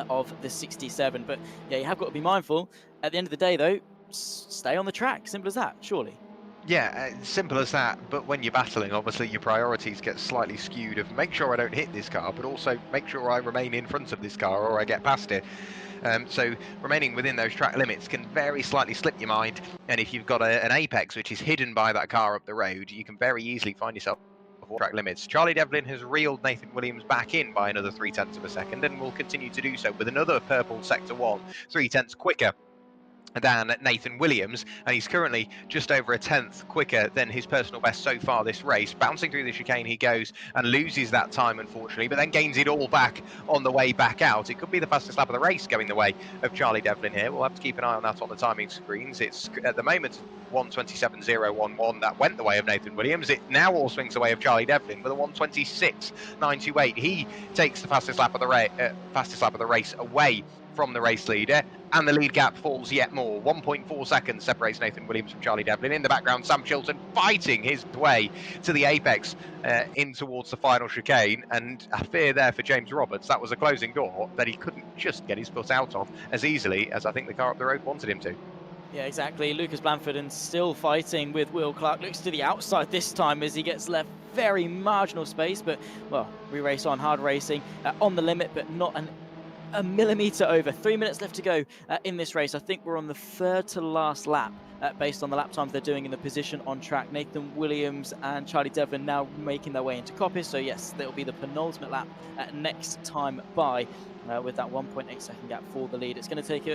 of the 67. But yeah, you have got to be mindful. At the end of the day, though, stay on the track. Simple as that, surely. Yeah, simple as that, but when you're battling, obviously your priorities get slightly skewed of make sure I don't hit this car, but also make sure I remain in front of this car or I get past it. So remaining within those track limits can very slightly slip your mind, and if you've got an apex which is hidden by that car up the road, you can very easily find yourself off track limits. Charlie Devlin has reeled Nathan Williams back in by another 0.3 of a second and will continue to do so with another purple sector 1, 0.3 quicker than Nathan Williams, and he's currently just over 1/10 quicker than his personal best so far this race. Bouncing through the chicane he goes and loses that time, unfortunately, but then gains it all back on the way back out. It could be the fastest lap of the race going the way of Charlie Devlin here. We'll have to keep an eye on that on the timing screens. It's at the moment 1:27.011 that went the way of Nathan Williams. It now all swings the way of Charlie Devlin with a 1:26.928. He takes the fastest lap of the race away from the race leader, and the lead gap falls yet more. 1.4 seconds separates Nathan Williams from Charlie Devlin. In the background, Sam Chilton fighting his way to the apex in towards the final chicane, and a fear there for James Roberts. That was a closing door that he couldn't just get his foot out of as easily as I think the car up the road wanted him to. Yeah, exactly. Lucas Blanford and still fighting with Will Clark. Looks to the outside this time as he gets left very marginal space, but, well, we race on, hard racing, on the limit, but not a millimetre over. 3 minutes left to go in this race. I think we're on the 3rd to last lap based on the lap times they're doing in the position on track. Nathan Williams and Charlie Devlin now making their way into Coppice, so yes, it'll be the penultimate lap next time by with that 1.8 second gap for the lead. It's going to take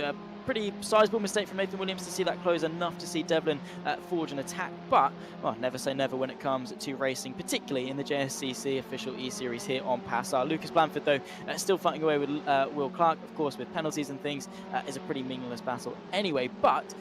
pretty sizable mistake from Nathan Williams to see that close enough to see Devlin forge an attack, but well, never say never when it comes to racing, particularly in the JSCC official E-Series here on PASR. Lucas Blanford, though, still fighting away with Will Clark, of course, with penalties and things, is a pretty meaningless battle anyway, but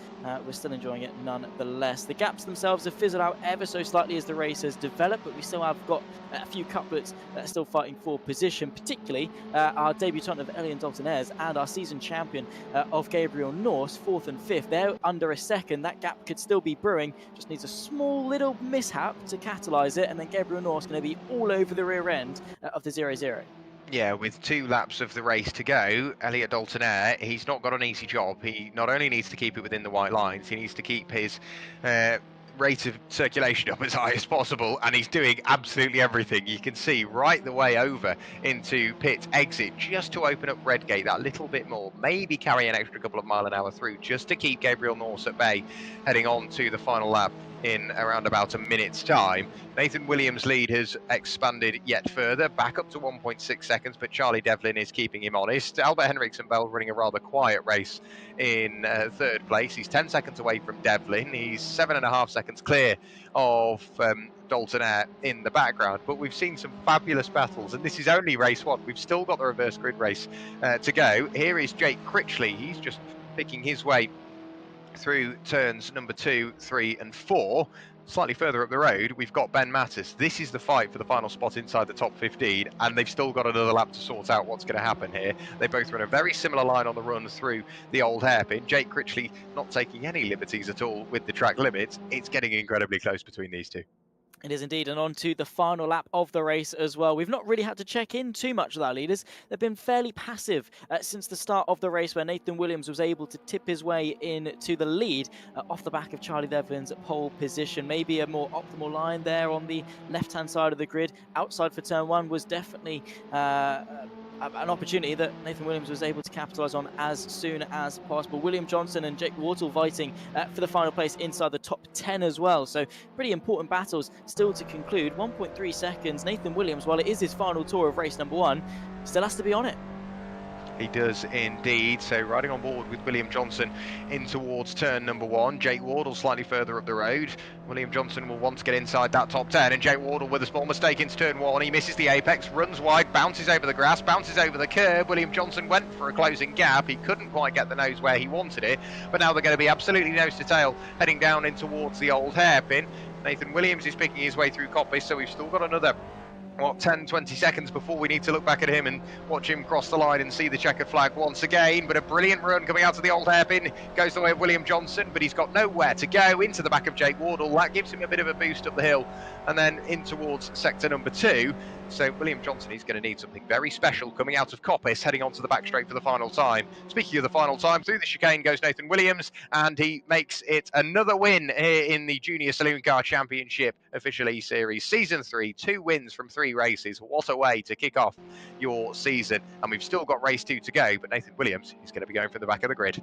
we're still enjoying it nonetheless. The gaps themselves have fizzled out ever so slightly as the race has developed, but we still have got a few couplets that are still fighting for position, particularly our debutant of Elian Dalton-Ayres and our season champion of Gabriel Norse, 4th and 5th. They're under a second. That gap could still be brewing, just needs a small little mishap to catalyse it, and then Gabriel Norse going to be all over the rear end of the 0-0. Yeah, with 2 laps of the race to go, Elliot Dalton-Ayres, he's not got an easy job. He not only needs to keep it within the white lines, he needs to keep his rate of circulation up as high as possible, and he's doing absolutely everything. You can see right the way over into pit exit just to open up Redgate that little bit more, maybe carry an extra couple of mile an hour through just to keep Gabriel Norse at bay heading on to the final lap in around about a minute's time. Nathan Williams' lead has expanded yet further, back up to 1.6 seconds, but Charlie Devlin is keeping him honest. Albert Henriksen-Bell running a rather quiet race in 3rd place. He's 10 seconds away from Devlin. He's 7.5 seconds clear of Dalton-Ayres in the background, but we've seen some fabulous battles, and this is only race 1. We've still got the reverse grid race to go. Here is Jake Critchley. He's just picking his way through turns number 2, 3 and 4. Slightly further up the road, we've got Ben Mattis. This is the fight for the final spot inside the top 15, and they've still got another lap to sort out what's going to happen here. They both run a very similar line on the run through the old hairpin. Jake Critchley not taking any liberties at all with the track limits. It's getting incredibly close between these two. It is indeed, and on to the final lap of the race as well. We've not really had to check in too much with our leaders. They've been fairly passive since the start of the race, where Nathan Williams was able to tip his way into the lead off the back of Charlie Devlin's pole position. Maybe a more optimal line there on the left-hand side of the grid. Outside for turn 1 was definitely an opportunity that Nathan Williams was able to capitalise on as soon as possible. William Johnson and Jake Wardle fighting for the final place inside the top 10 as well. So pretty important battles still to conclude. 1.3 seconds. Nathan Williams, while it is his final tour of race number 1, still has to be on it. He does indeed. So riding on board with William Johnson in towards turn number 1. Jake Wardle slightly further up the road. William Johnson will want to get inside that top 10, and Jake Wardle with a small mistake into turn 1. He misses the apex, runs wide, bounces over the grass, bounces over the curb. William Johnson went for a closing gap. He couldn't quite get the nose where he wanted it, but now they're going to be absolutely nose to tail heading down in towards the old hairpin. Nathan Williams is picking his way through Coppice, so we've still got another 10-20 seconds before we need to look back at him and watch him cross the line and see the checkered flag once again. But a brilliant run coming out of the old hairpin, goes the way of William Johnson, but he's got nowhere to go. Into the back of Jake Wardle, that gives him a bit of a boost up the hill, and then in towards sector number 2. So William Johnson is going to need something very special coming out of Coppice, heading onto the back straight for the final time. Speaking of the final time, through the chicane goes Nathan Williams, and he makes it another win here in the Junior Saloon Car Championship official E-Series Season 3. 2 wins from 3 races. What a way to kick off your season. And we've still got race 2 to go, but Nathan Williams is going to be going from the back of the grid.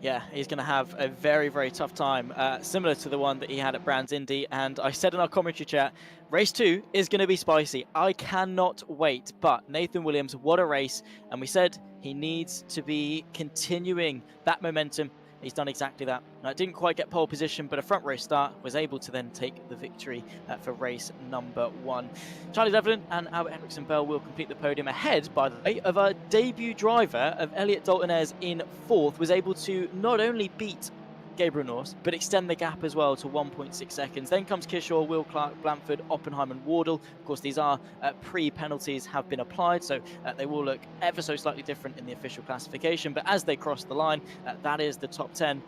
Yeah, he's going to have a very, very tough time, similar to the one that he had at Brands Indy. And I said in our commentary chat, race 2 is going to be spicy. I cannot wait. But Nathan Williams, what a race. And we said he needs to be continuing that momentum. He's done exactly that. Didn't quite get pole position, but a front row start, was able to then take the victory for race number 1. Charlie Devlin and Albert Henriksen-Bell will complete the podium ahead, by the way, of our debut driver of Elliot Dalton-Ayres in 4th, was able to not only beat Gabriel Norse, but extend the gap as well to 1.6 seconds. Then comes Kishaw, Will Clark, Blanford, Oppenheim and Wardle. Of course, these are pre-penalties have been applied, so they will look ever so slightly different in the official classification. But as they cross the line, that is the top 10.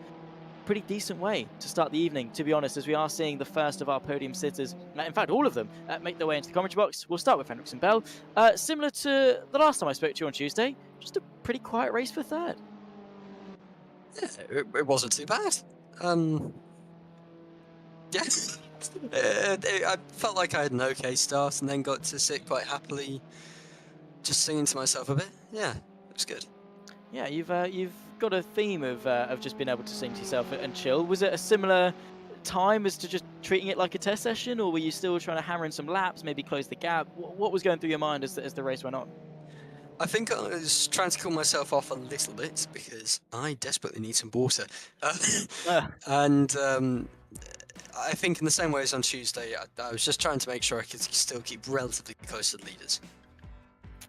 Pretty decent way to start the evening, to be honest, as we are seeing the first of our podium sitters, in fact all of them, make their way into the commentary box. We'll start with Henriksen-Bell. Similar to the last time I spoke to you on Tuesday, just a pretty quiet race for 3rd. Yeah, it wasn't too bad. Yeah, I felt like I had an okay start and then got to sit quite happily, just singing to myself a bit. Yeah, it was good. Yeah, you've got a theme of just being able to sing to yourself and chill. Was it a similar time as to just treating it like a test session, or were you still trying to hammer in some laps, maybe close the gap? What was going through your mind as the race went on? I think I was trying to cool myself off a little bit because I desperately need some water. And I think in the same way as on Tuesday, I was just trying to make sure I could still keep relatively close to the leaders.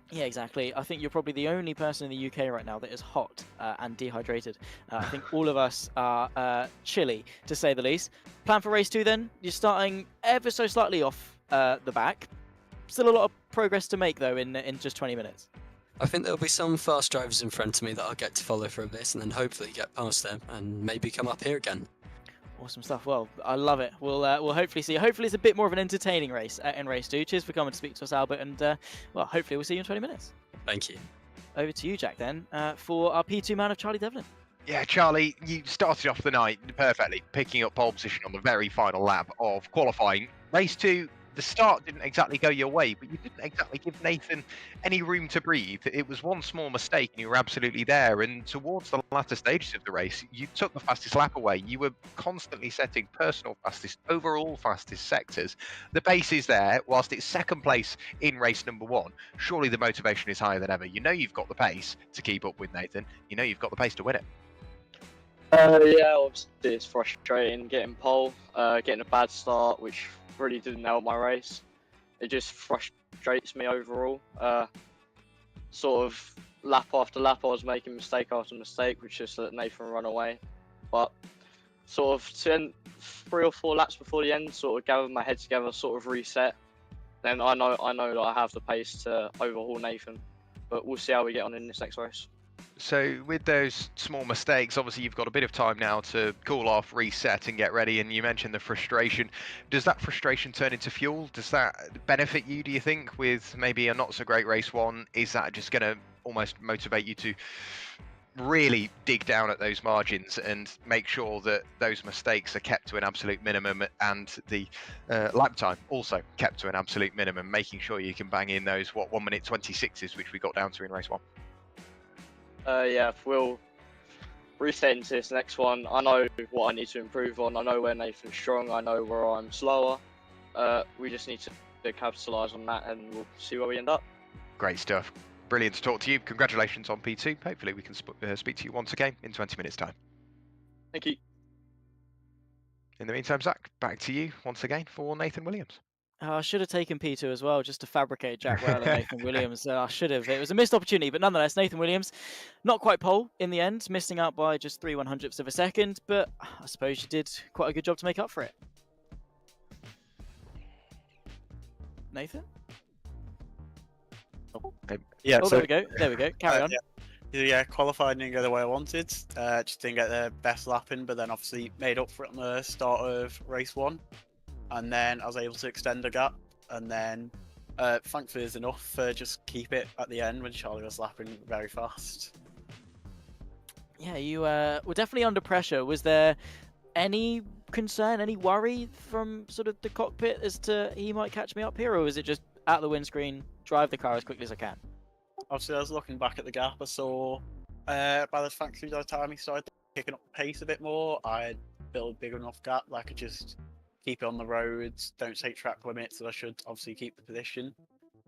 Yeah, exactly. I think you're probably the only person in the UK right now that is hot and dehydrated. I think all of us are chilly, to say the least. Plan for race 2 then? You're starting ever so slightly off the back. Still a lot of progress to make, though, in just 20 minutes. I think there'll be some fast drivers in front of me that I'll get to follow for a bit and then hopefully get past them and maybe come up here again. Awesome stuff. Well, I love it. We'll hopefully see. Hopefully it's a bit more of an entertaining race in race 2. Cheers for coming to speak to us, Albert, and well, hopefully we'll see you in 20 minutes. Thank you. Over to you, Jack, then, for our P2 man of Charlie Devlin. Yeah, Charlie, you started off the night perfectly, picking up pole position on the very final lap of qualifying. Race 2, the start didn't exactly go your way, but you didn't exactly give Nathan any room to breathe. It was one small mistake and you were absolutely there. And towards the latter stages of the race, you took the fastest lap away. You were constantly setting personal fastest, overall fastest sectors. The pace is there, whilst it's second place in race number 1. Surely the motivation is higher than ever. You know you've got the pace to keep up with Nathan. You know you've got the pace to win it. Yeah, obviously it's frustrating getting pole, getting a bad start, which really didn't help my race. It just frustrates me overall. Sort of lap after lap, I was making mistake after mistake, which just let Nathan run away. But sort of to end 3 or 4 laps before the end, sort of gathered my head together, sort of reset. Then I know that I have the pace to overhaul Nathan. But we'll see how we get on in this next race. So with those small mistakes, obviously you've got a bit of time now to cool off, reset and get ready, and you mentioned the frustration. Does that frustration turn into fuel? Does that benefit you, do you think, with maybe a not so great race 1? Is that just going to almost motivate you to really dig down at those margins and make sure that those mistakes are kept to an absolute minimum and the lap time also kept to an absolute minimum, making sure you can bang in those 1 minute 26s, which we got down to in race 1? Yeah, we'll reset into this next one. I know what I need to improve on. I know where Nathan's strong. I know where I'm slower. We just need to capitalise on that, and we'll see where we end up. Great stuff. Brilliant to talk to you. Congratulations on P2. Hopefully we can speak to you once again in 20 minutes' time. Thank you. In the meantime, Zach, back to you once again for Nathan Williams. I should have taken P2 as well, just to fabricate Jack Well and Nathan Williams. I should have. It was a missed opportunity, but nonetheless, Nathan Williams, not quite pole in the end, missing out by just 3/100ths of a second, but I suppose you did quite a good job to make up for it. Nathan? Yeah, Oh, so, there we go. Carry on. Yeah, qualified didn't go the way I wanted. Just didn't get the best lap in, but then obviously made up for it on the start of race 1. And then I was able to extend the gap, and then thankfully there's enough to just keep it at the end when Charlie was lapping very fast. Yeah, you were definitely under pressure. Was there any concern, any worry from sort of the cockpit as to he might catch me up here, or was it just out the windscreen, drive the car as quickly as I can? Obviously, I was looking back at the gap. I saw by the time he started picking up the pace a bit more, I had built a big enough gap that I could just keep it on the roads, don't take track limits, so I should obviously keep the position.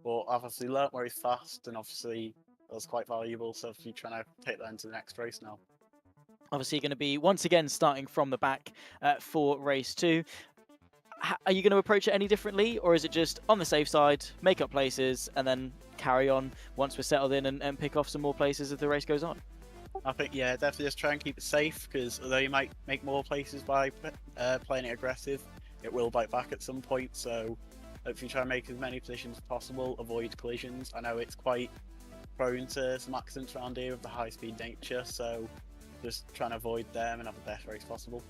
But I've obviously learnt very fast, and obviously that was quite valuable, so if you're trying to take that into the next race now. Obviously going to be once again starting from the back for race 2. Are you going to approach it any differently, or is it just on the safe side, make up places, and then carry on once we're settled in and pick off some more places as the race goes on? I think, yeah, definitely just try and keep it safe, because although you might make more places by playing it aggressive, it will bite back at some point, so hopefully try and make as many positions as possible, avoid collisions. I know it's quite prone to some accidents around here with the high-speed nature, so just trying to avoid them and have the best race possible.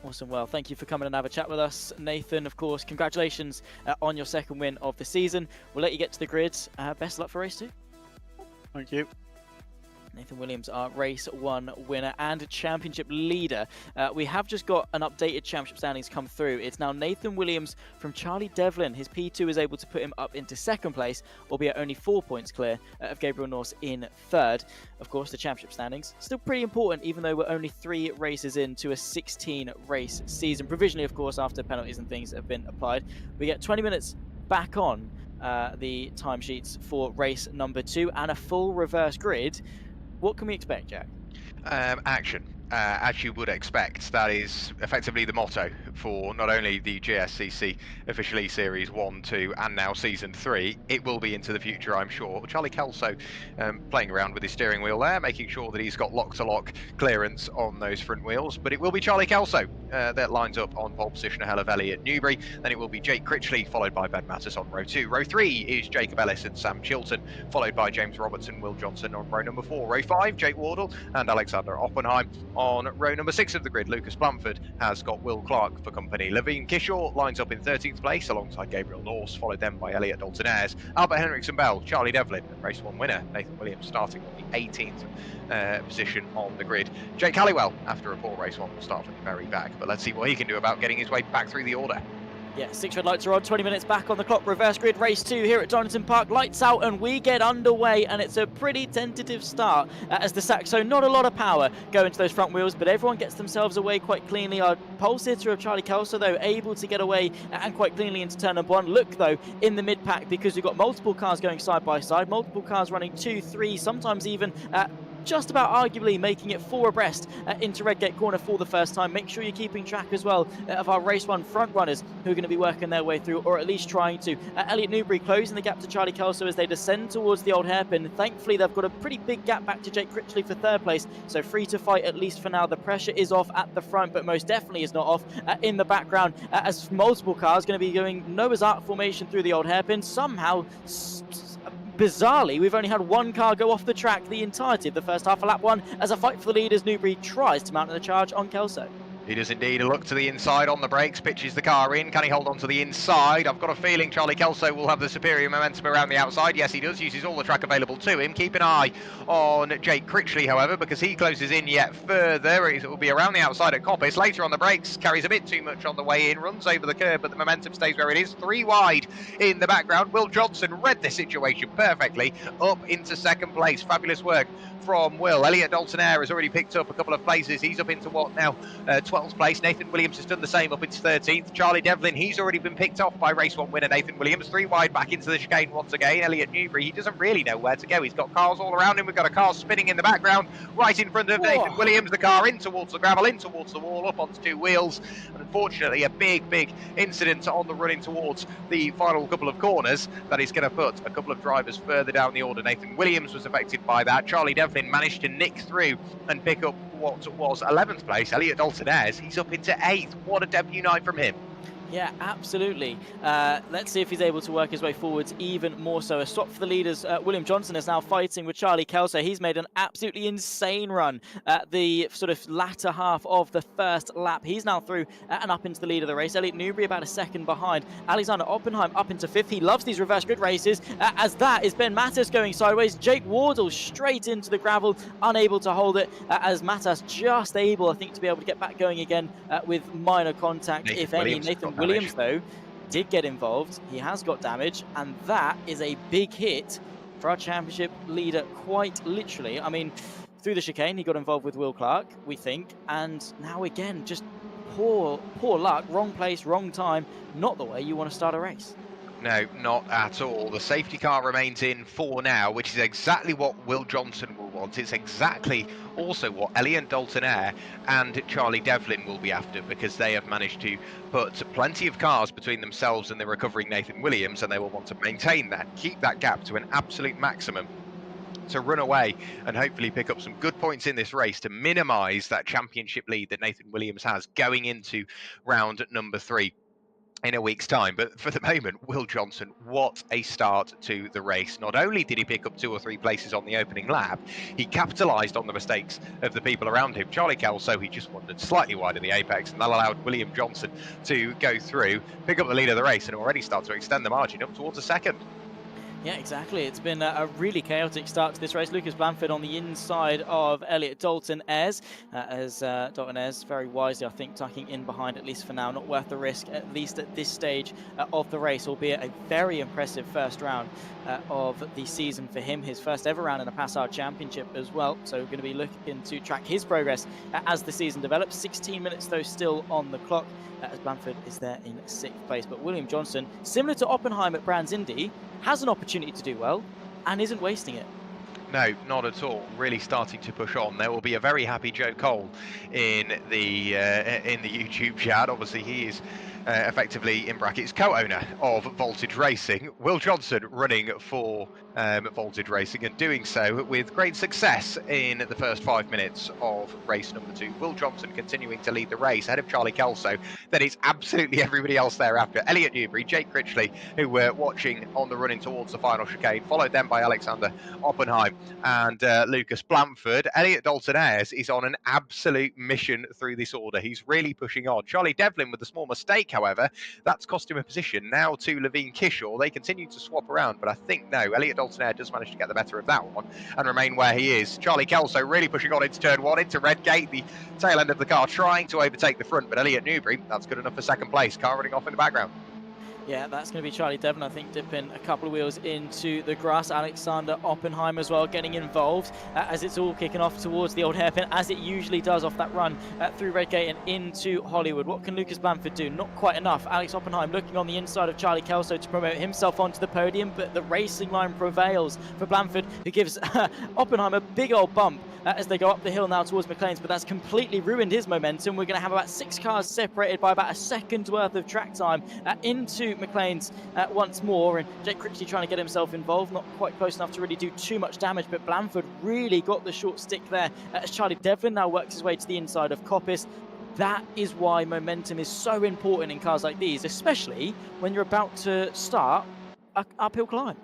Awesome. Well, thank you for coming and have a chat with us, Nathan. Of course, congratulations on your second win of the season. We'll let you get to the grid. Best of luck for race 2. Thank you. Nathan Williams, our race 1 winner and championship leader. We have just got an updated championship standings come through. It's now Nathan Williams from Charlie Devlin. His P2 is able to put him up into second place, albeit only 4 points clear of Gabriel Norse in third. Of course, the championship standings still pretty important, even though we're only 3 races into a 16 race season. Provisionally, of course, after penalties and things have been applied. We get 20 minutes back on the timesheets for race number 2 and a full reverse grid. What can we expect, Jack? Action. As you would expect, that is effectively the motto for not only the GSCC official eSeries 1, 2 and now Season 3, it will be into the future, I'm sure. Charlie Kelso playing around with his steering wheel there, making sure that he's got lock-to-lock clearance on those front wheels, but it will be Charlie Kelso that lines up on pole position ahead of Elliot Newbury. Then it will be Jake Critchley, followed by Ben Mattis on row 2. Row 3 is Jacob Ellis and Sam Chilton, followed by James Robertson, Will Johnson on row number 4. Row 5, Jake Wardle and Alexander Oppenheim. On row number 6 of the grid, Lucas Blanford has got Will Clark for company. Levine Kishaw lines up in 13th place alongside Gabriel Norse, followed then by Elliot Dalton-Ayres, Albert Henriksen Bell, Charlie Devlin, and race 1 winner Nathan Williams starting on the 18th position on the grid. Jake Halliwell, after a poor race 1, will start from the very back, but let's see what he can do about getting his way back through the order. Yeah, 6 red lights are on, 20 minutes back on the clock. Reverse grid race 2 here at Donington Park. Lights out and we get underway, and it's a pretty tentative start as the Saxo, not a lot of power go into those front wheels, but everyone gets themselves away quite cleanly. Our pole sitter of Charlie Kelso, though, able to get away and quite cleanly into turn number 1. Look, though, in the mid-pack, because we've got multiple cars going side by side, multiple cars running 2, 3, sometimes even just about arguably making it 4 abreast into Redgate Corner for the first time. Make sure you're keeping track as well of our race 1 front runners who are going to be working their way through, or at least trying to. Elliot Newbury closing the gap to Charlie Kelso as they descend towards the old hairpin. Thankfully, they've got a pretty big gap back to Jake Critchley for 3rd place, so free to fight at least for now. The pressure is off at the front, but most definitely is not off in the background as multiple cars going to be going Noah's Ark formation through the old hairpin. Somehow, bizarrely, we've only had 1 car go off the track the entirety of the first half of lap 1 as a fight for the lead as Newbury tries to mount the charge on Kelso. He does indeed. A look to the inside on the brakes, pitches the car in. Can he hold on to the inside? I've got a feeling Charlie Kelso will have the superior momentum around the outside. Yes, he does. Uses all the track available to him. Keep an eye on Jake Critchley, however, because he closes in yet further. It will be around the outside at Coppice. Later on the brakes, carries a bit too much on the way in, runs over the curb, but the momentum stays where it is. 3 wide in the background. Will Johnson read the situation perfectly, up into 2nd place. Fabulous work from Will. Elliot Dalton-Ayres has already picked up a couple of places. He's up into what now? 12th place. Nathan Williams has done the same, up into 13th. Charlie Devlin, he's already been picked off by race 1 winner Nathan Williams. 3 wide back into the chicane once again. Elliot Newbury, he doesn't really know where to go. He's got cars all around him. We've got a car spinning in the background right in front of Nathan Williams. The car in towards the gravel, in towards the wall, up onto 2 wheels. And unfortunately, a big incident on the run in towards the final couple of corners that is going to put a couple of drivers further down the order. Nathan Williams was affected by that. Charlie Devlin managed to nick through and pick up what was 11th place. Elliot Dalton-Ayres, he's up into 8th. What a debut night from him. Yeah, absolutely. Let's see if he's able to work his way forwards even more so. A swap for the leaders. William Johnson is now fighting with Charlie Kelso. He's made an absolutely insane run at the sort of latter half of the first lap. He's now through and up into the lead of the race. Elliot Newbury about a second behind. Alexander Oppenheim up into 5th. He loves these reverse grid races, as that is Ben Mattis going sideways. Jake Wardle straight into the gravel, unable to hold it, as Mattis just able, I think, to be able to get back going again with minor contact, if any. Nathan Williams, though, did get involved. He has got damage, and that is a big hit for our championship leader, quite literally. I mean, through the chicane, he got involved with Will Clark, we think, and now again, just poor luck, wrong place, wrong time, not the way you want to start a race. No, not at all. The safety car remains in for now, which is exactly what Will Johnson will want. It's exactly also what Elliot Dalton-Ayres and Charlie Devlin will be after, because they have managed to put plenty of cars between themselves and the recovering Nathan Williams, and they will want to maintain that, keep that gap to an absolute maximum to run away and hopefully pick up some good points in this race to minimise that championship lead that Nathan Williams has going into round number 3. In a week's time. But for the moment, Will Johnson, what a start to the race. Not only did he pick up 2 or 3 places on the opening lap, he capitalised on the mistakes of the people around him. Charlie Kelso, he just wandered slightly wide of the apex, and that allowed William Johnson to go through, pick up the lead of the race, and already start to extend the margin up towards a second. Yeah, exactly. It's been a really chaotic start to this race. Lucas Blanford on the inside of Elliot Dalton Ayres, as Dalton Ayres very wisely, I think, tucking in behind, at least for now. Not worth the risk, at least at this stage of the race, albeit a very impressive first round of the season for him. His first ever round in a PASR Championship as well. So we're going to be looking to track his progress as the season develops. 16 minutes, though, still on the clock, as Blanford is there in 6th place. But William Johnson, similar to Oppenheim at Brands Indy, has an opportunity to do well and isn't wasting it. No, not at all. Really starting to push on. There will be a very happy Joe Cole in the YouTube chat. Obviously, he is effectively, in brackets, co-owner of Voltage Racing. Will Johnson running for Voltage Racing and doing so with great success in the first 5 minutes of race number 2. Will Johnson continuing to lead the race ahead of Charlie Kelso. Then it's absolutely everybody else thereafter. Elliot Newbury, Jake Critchley, who were watching on the running towards the final chicane, followed then by Alexander Oppenheim and Lucas Blanford. Elliot Dalton Ayres is on an absolute mission through this order. He's really pushing on. Charlie Devlin with a small mistake, however, that's cost him a position. Now to Levine Kishore. They continue to swap around, but I think no, Elliot Dalton Ayres does manage to get the better of that one and remain where he is. Charlie Kelso really pushing on into turn 1, into Redgate, the tail end of the car trying to overtake the front, but Elliot Newbury, that's good enough for second place. Car running off in the background. Yeah, that's going to be Charlie Devlin, I think, dipping a couple of wheels into the grass. Alexander Oppenheim as well getting involved as it's all kicking off towards the old hairpin, as it usually does off that run through Redgate and into Hollywood. What can Lucas Blanford do? Not quite enough. Alex Oppenheim looking on the inside of Charlie Kelso to promote himself onto the podium, but the racing line prevails for Blanford, who gives Oppenheim a big old bump as they go up the hill now towards McLean's, but that's completely ruined his momentum. We're going to have about 6 cars separated by about a second's worth of track time into McLean's once more, and Jake Critchley trying to get himself involved, not quite close enough to really do too much damage, but Blanford really got the short stick there as Charlie Devlin now works his way to the inside of Coppice. That is why momentum is so important in cars like these, especially when you're about to start an uphill climb.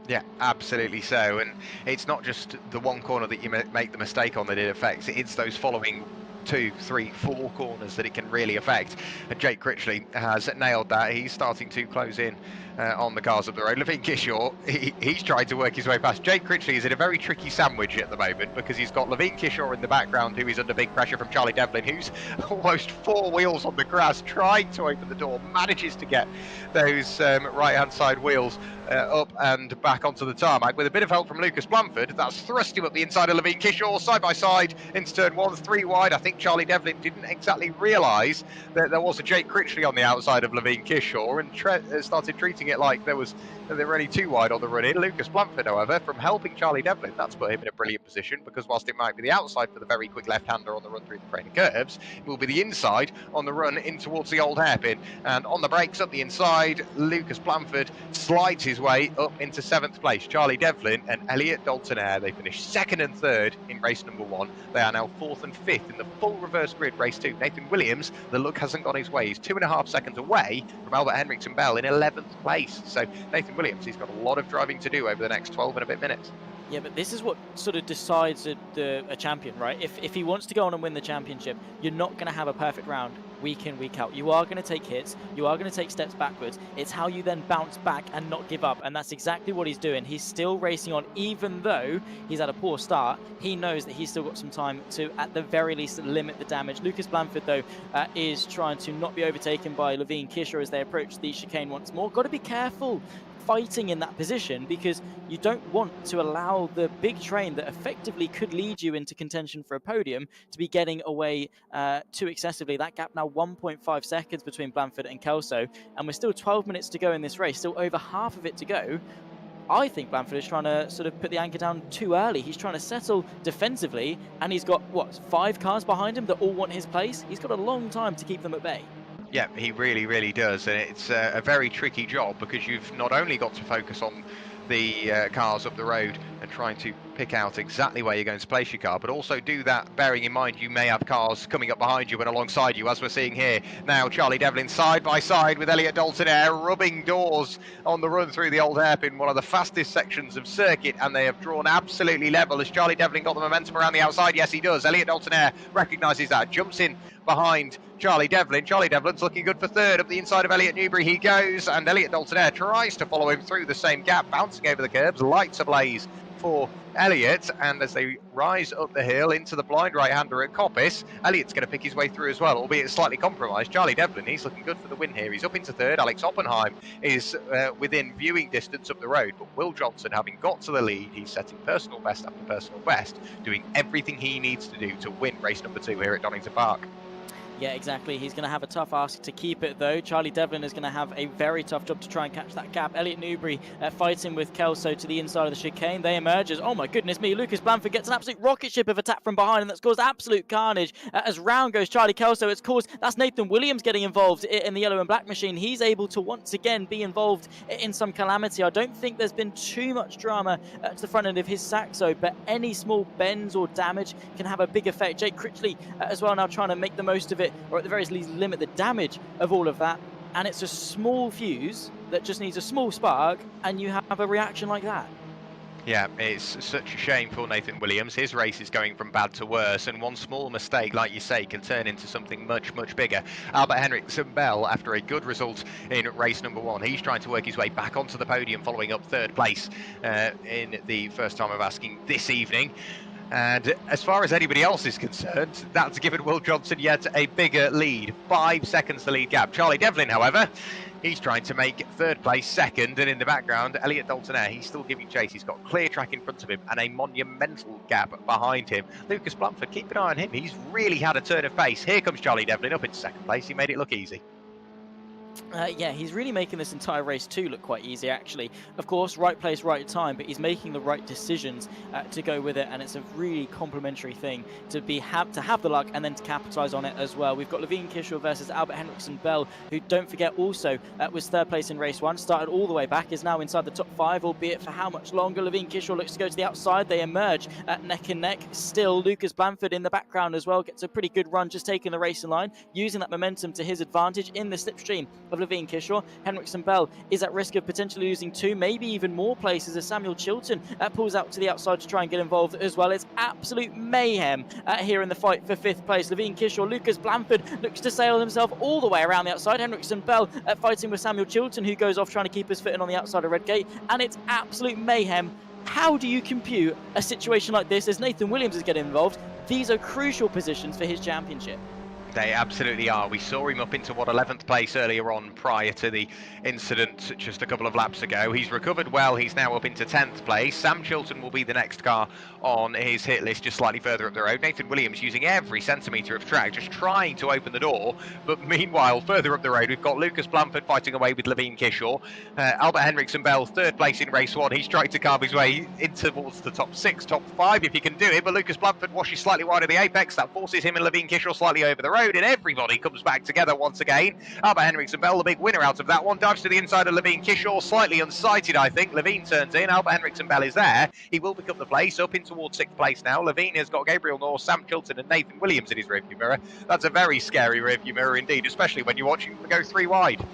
Yeah, absolutely so. And it's not just the one corner that you make the mistake on that it affects. It's those following 2, 3, 4 corners that it can really affect. And Jake Critchley has nailed that. He's starting to close in on the cars up the road. Levine Kishore, he's trying to work his way past. Jake Critchley is in a very tricky sandwich at the moment because he's got Levine Kishore in the background, who is under big pressure from Charlie Devlin, who's almost 4 wheels on the grass trying to open the door, manages to get those right-hand side wheels up and back onto the tarmac with a bit of help from Lucas Blanford. That's thrust him up the inside of Levine Kishore, side by side into turn 1, 3 wide. I think Charlie Devlin didn't exactly realise that there was a Jake Critchley on the outside of Levine Kishore and started treating it like there were only 2 wide on the run in. Lucas Blanford, however, from helping Charlie Devlin, that's put him in a brilliant position, because whilst it might be the outside for the very quick left-hander on the run through the train of curves, it will be the inside on the run in towards the old hairpin. And on the brakes up the inside, Lucas Blanford slides his way up into 7th place. Charlie Devlin and Elliot Dalton Ayres, they finished 2nd and 3rd in race number 1. They are now 4th and 5th in the full reverse grid race 2. Nathan Williams, the look hasn't gone his way. He's 2.5 seconds away from Albert Henriksen Bell in 11th place. So Nathan Williams, he's got a lot of driving to do over the next 12 and a bit minutes. Yeah, but this is what sort of decides a champion, right? If he wants to go on and win the championship, you're not going to have a perfect round week in, week out. You are going to take hits. You are going to take steps backwards. It's how you then bounce back and not give up. And that's exactly what he's doing. He's still racing on, even though he's had a poor start. He knows that he's still got some time to, at the very least, limit the damage. Lucas Blanford, though, is trying to not be overtaken by Levine Kishore as they approach the chicane once more. Got to be careful fighting in that position, because you don't want to allow the big train that effectively could lead you into contention for a podium to be getting away too excessively. That gap now 1.5 seconds between Blanford and Kelso, and we're still 12 minutes to go in this race, still over half of it to go. I think Blanford is trying to sort of put the anchor down too early. He's trying to settle defensively, and he's got, what, 5 cars behind him that all want his place? He's got a long time to keep them at bay. Yeah, he really, really does, and it's a very tricky job, because you've not only got to focus on the cars up the road and trying to pick out exactly where you're going to place your car, but also do that bearing in mind you may have cars coming up behind you and alongside you, as we're seeing here. Now Charlie Devlin side by side with Elliot Dalton Air, rubbing doors on the run through the old hairpin, one of the fastest sections of circuit, and they have drawn absolutely level. Has Charlie Devlin got the momentum around the outside? Yes, he does. Elliot Dalton Air recognises that, jumps in behind Charlie Devlin. Charlie Devlin's looking good for third. Up the inside of Elliot Newbury he goes, and Elliot Dalton Air tries to follow him through the same gap, bouncing over the curbs, lights ablaze for Elliot, and as they rise up the hill into the blind right-hander at Coppice, Elliot's going to pick his way through as well, albeit slightly compromised. Charlie Devlin, he's looking good for the win here. He's up into third. Alex Oppenheim is within viewing distance up the road, but Will Johnson, having got to the lead, he's setting personal best after personal best, doing everything he needs to do to win race number 2 here at Donington Park. Yeah, exactly. He's going to have a tough ask to keep it, though. Charlie Devlin is going to have a very tough job to try and catch that gap. Elliot Newbury fighting with Kelso to the inside of the chicane. They emerge as, oh my goodness me, Lucas Blanford gets an absolute rocket ship of attack from behind, and that's caused absolute carnage. As round goes Charlie Kelso, it's caused, that's Nathan Williams getting involved in the yellow and black machine. He's able to once again be involved in some calamity. I don't think there's been too much drama to the front end of his Saxo, but any small bends or damage can have a big effect. Jake Critchley as well now trying to make the most of it, or at the very least limit the damage of all of that. And it's a small fuse that just needs a small spark, and you have a reaction like that. Yeah, it's such a shame for Nathan Williams. His race is going from bad to worse, and one small mistake, like you say, can turn into something much, much bigger. Albert Henriksen Bell, after a good result in race number 1, he's trying to work his way back onto the podium following up third place in the first time of asking this evening. And as far as anybody else is concerned, that's given Will Johnson yet a bigger lead. 5 seconds the lead gap. Charlie Devlin, however, he's trying to make third place second, and in the background, Elliot Dalton Air, he's still giving chase. He's got clear track in front of him and a monumental gap behind him. Lucas Blanford, keep an eye on him. He's really had a turn of pace. Here comes Charlie Devlin up in second place. He made it look easy. Yeah, he's really making this entire race too look quite easy, actually. Of course, right place, right time, but he's making the right decisions to go with it, and it's a really complimentary thing to have the luck and then to capitalise on it as well. We've got Levine Kishore versus Albert Henriksen Bell, who, don't forget, also was third place in race 1, started all the way back, is now inside the top 5, albeit for how much longer. Levine Kishore looks to go to the outside. They emerge neck and neck. Still, Lucas Blanford in the background as well gets a pretty good run, just taking the racing line, using that momentum to his advantage in the slipstream of Levine Kishore. Henriksen Bell is at risk of potentially losing 2, maybe even more places, as Samuel Chilton pulls out to the outside to try and get involved as well. It's absolute mayhem here in the fight for 5th place. Levine Kishore, Lucas Blanford looks to sail himself all the way around the outside. Henriksen Bell fighting with Samuel Chilton, who goes off trying to keep his foot in on the outside of Redgate, and it's absolute mayhem. How do you compute a situation like this as Nathan Williams is getting involved? These are crucial positions for his championship. They absolutely are. We saw him up into, 11th place earlier on prior to the incident just a couple of laps ago. He's recovered well. He's now up into 10th place. Sam Chilton will be the next car on his hit list just slightly further up the road. Nathan Williams using every centimetre of track, just trying to open the door. But meanwhile, further up the road, we've got Lucas Blanford fighting away with Levine Kishore. Albert Henriksen Bell, 3rd place in race 1. He's trying to carve his way in towards the top 6, top 5 if he can do it. But Lucas Blanford washes slightly wide of the apex. That forces him and Levine Kishore slightly over the road, and everybody comes back together once again. Albert Henriksen Bell, the big winner out of that one, dives to the inside of Levine Kishore, slightly unsighted, I think. Levine turns in. Albert Henriksen Bell is there. He will pick up the place, up in towards 6th place now. Levine has got Gabriel North, Sam Chilton and Nathan Williams in his rearview mirror. That's a very scary rearview mirror indeed, especially when you're watching them go 3 wide.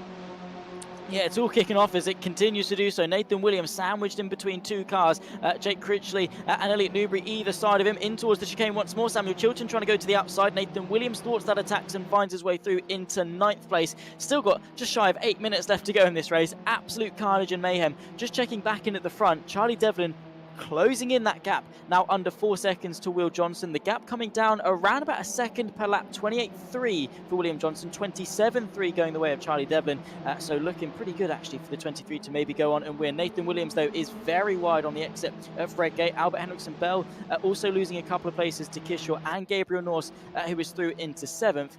Yeah, it's all kicking off as it continues to do so. Nathan Williams sandwiched in between 2 cars. Jake Critchley and Elliot Newbury either side of him. In towards the chicane once more. Samuel Chilton trying to go to the outside. Nathan Williams thwarts that attacks and finds his way through into 9th place. Still got just shy of 8 minutes left to go in this race. Absolute carnage and mayhem. Just checking back in at the front. Charlie Devlin closing in that gap, now under 4 seconds to Will Johnson. The gap coming down around about a second per lap, 28.3 for William Johnson, 27.3 going the way of Charlie Devlin. So looking pretty good actually for the 23 to maybe go on and win. Nathan Williams though is very wide on the exit of Redgate. Albert Henriksen Bell also losing a couple of places to Kishore and Gabriel Norse, who is through into 7th.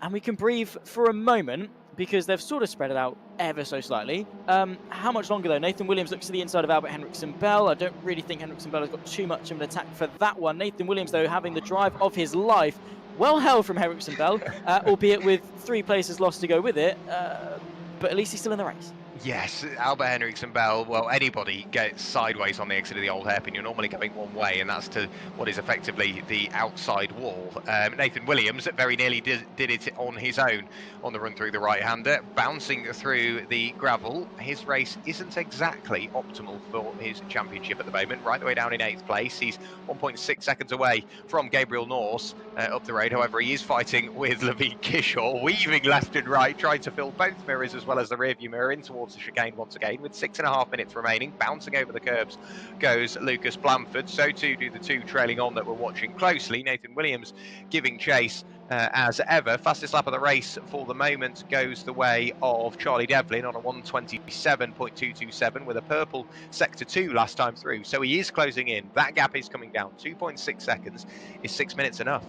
And we can breathe for a moment, because they've sort of spread it out ever so slightly. How much longer though? Nathan Williams looks to the inside of Albert Henriksen Bell. I don't really think Henriksen Bell has got too much of an attack for that one. Nathan Williams though having the drive of his life. Well held from Henriksen Bell, albeit with 3 places lost to go with it. But at least he's still in the race. Yes, Albert Henriksen Bell, well, anybody gets sideways on the exit of the old hairpin, you're normally going one way, and that's to what is effectively the outside wall. Nathan Williams very nearly did it on his own on the run through the right-hander, bouncing through the gravel. His race isn't exactly optimal for his championship at the moment, right the way down in 8th place. He's 1.6 seconds away from Gabriel Norse up the road. However, he is fighting with Levine Kishore, weaving left and right, trying to fill both mirrors as well as the rearview mirror in towards the chicane once again. With 6.5 minutes remaining, bouncing over the curbs goes Lucas Blanford. So too do the two trailing on that we're watching closely. Nathan Williams giving chase as ever. Fastest lap of the race for the moment goes the way of Charlie Devlin on a 1:27.227 with a purple sector 2 last time through. So he is closing in. That gap is coming down. 2.6 seconds. Is 6 minutes enough?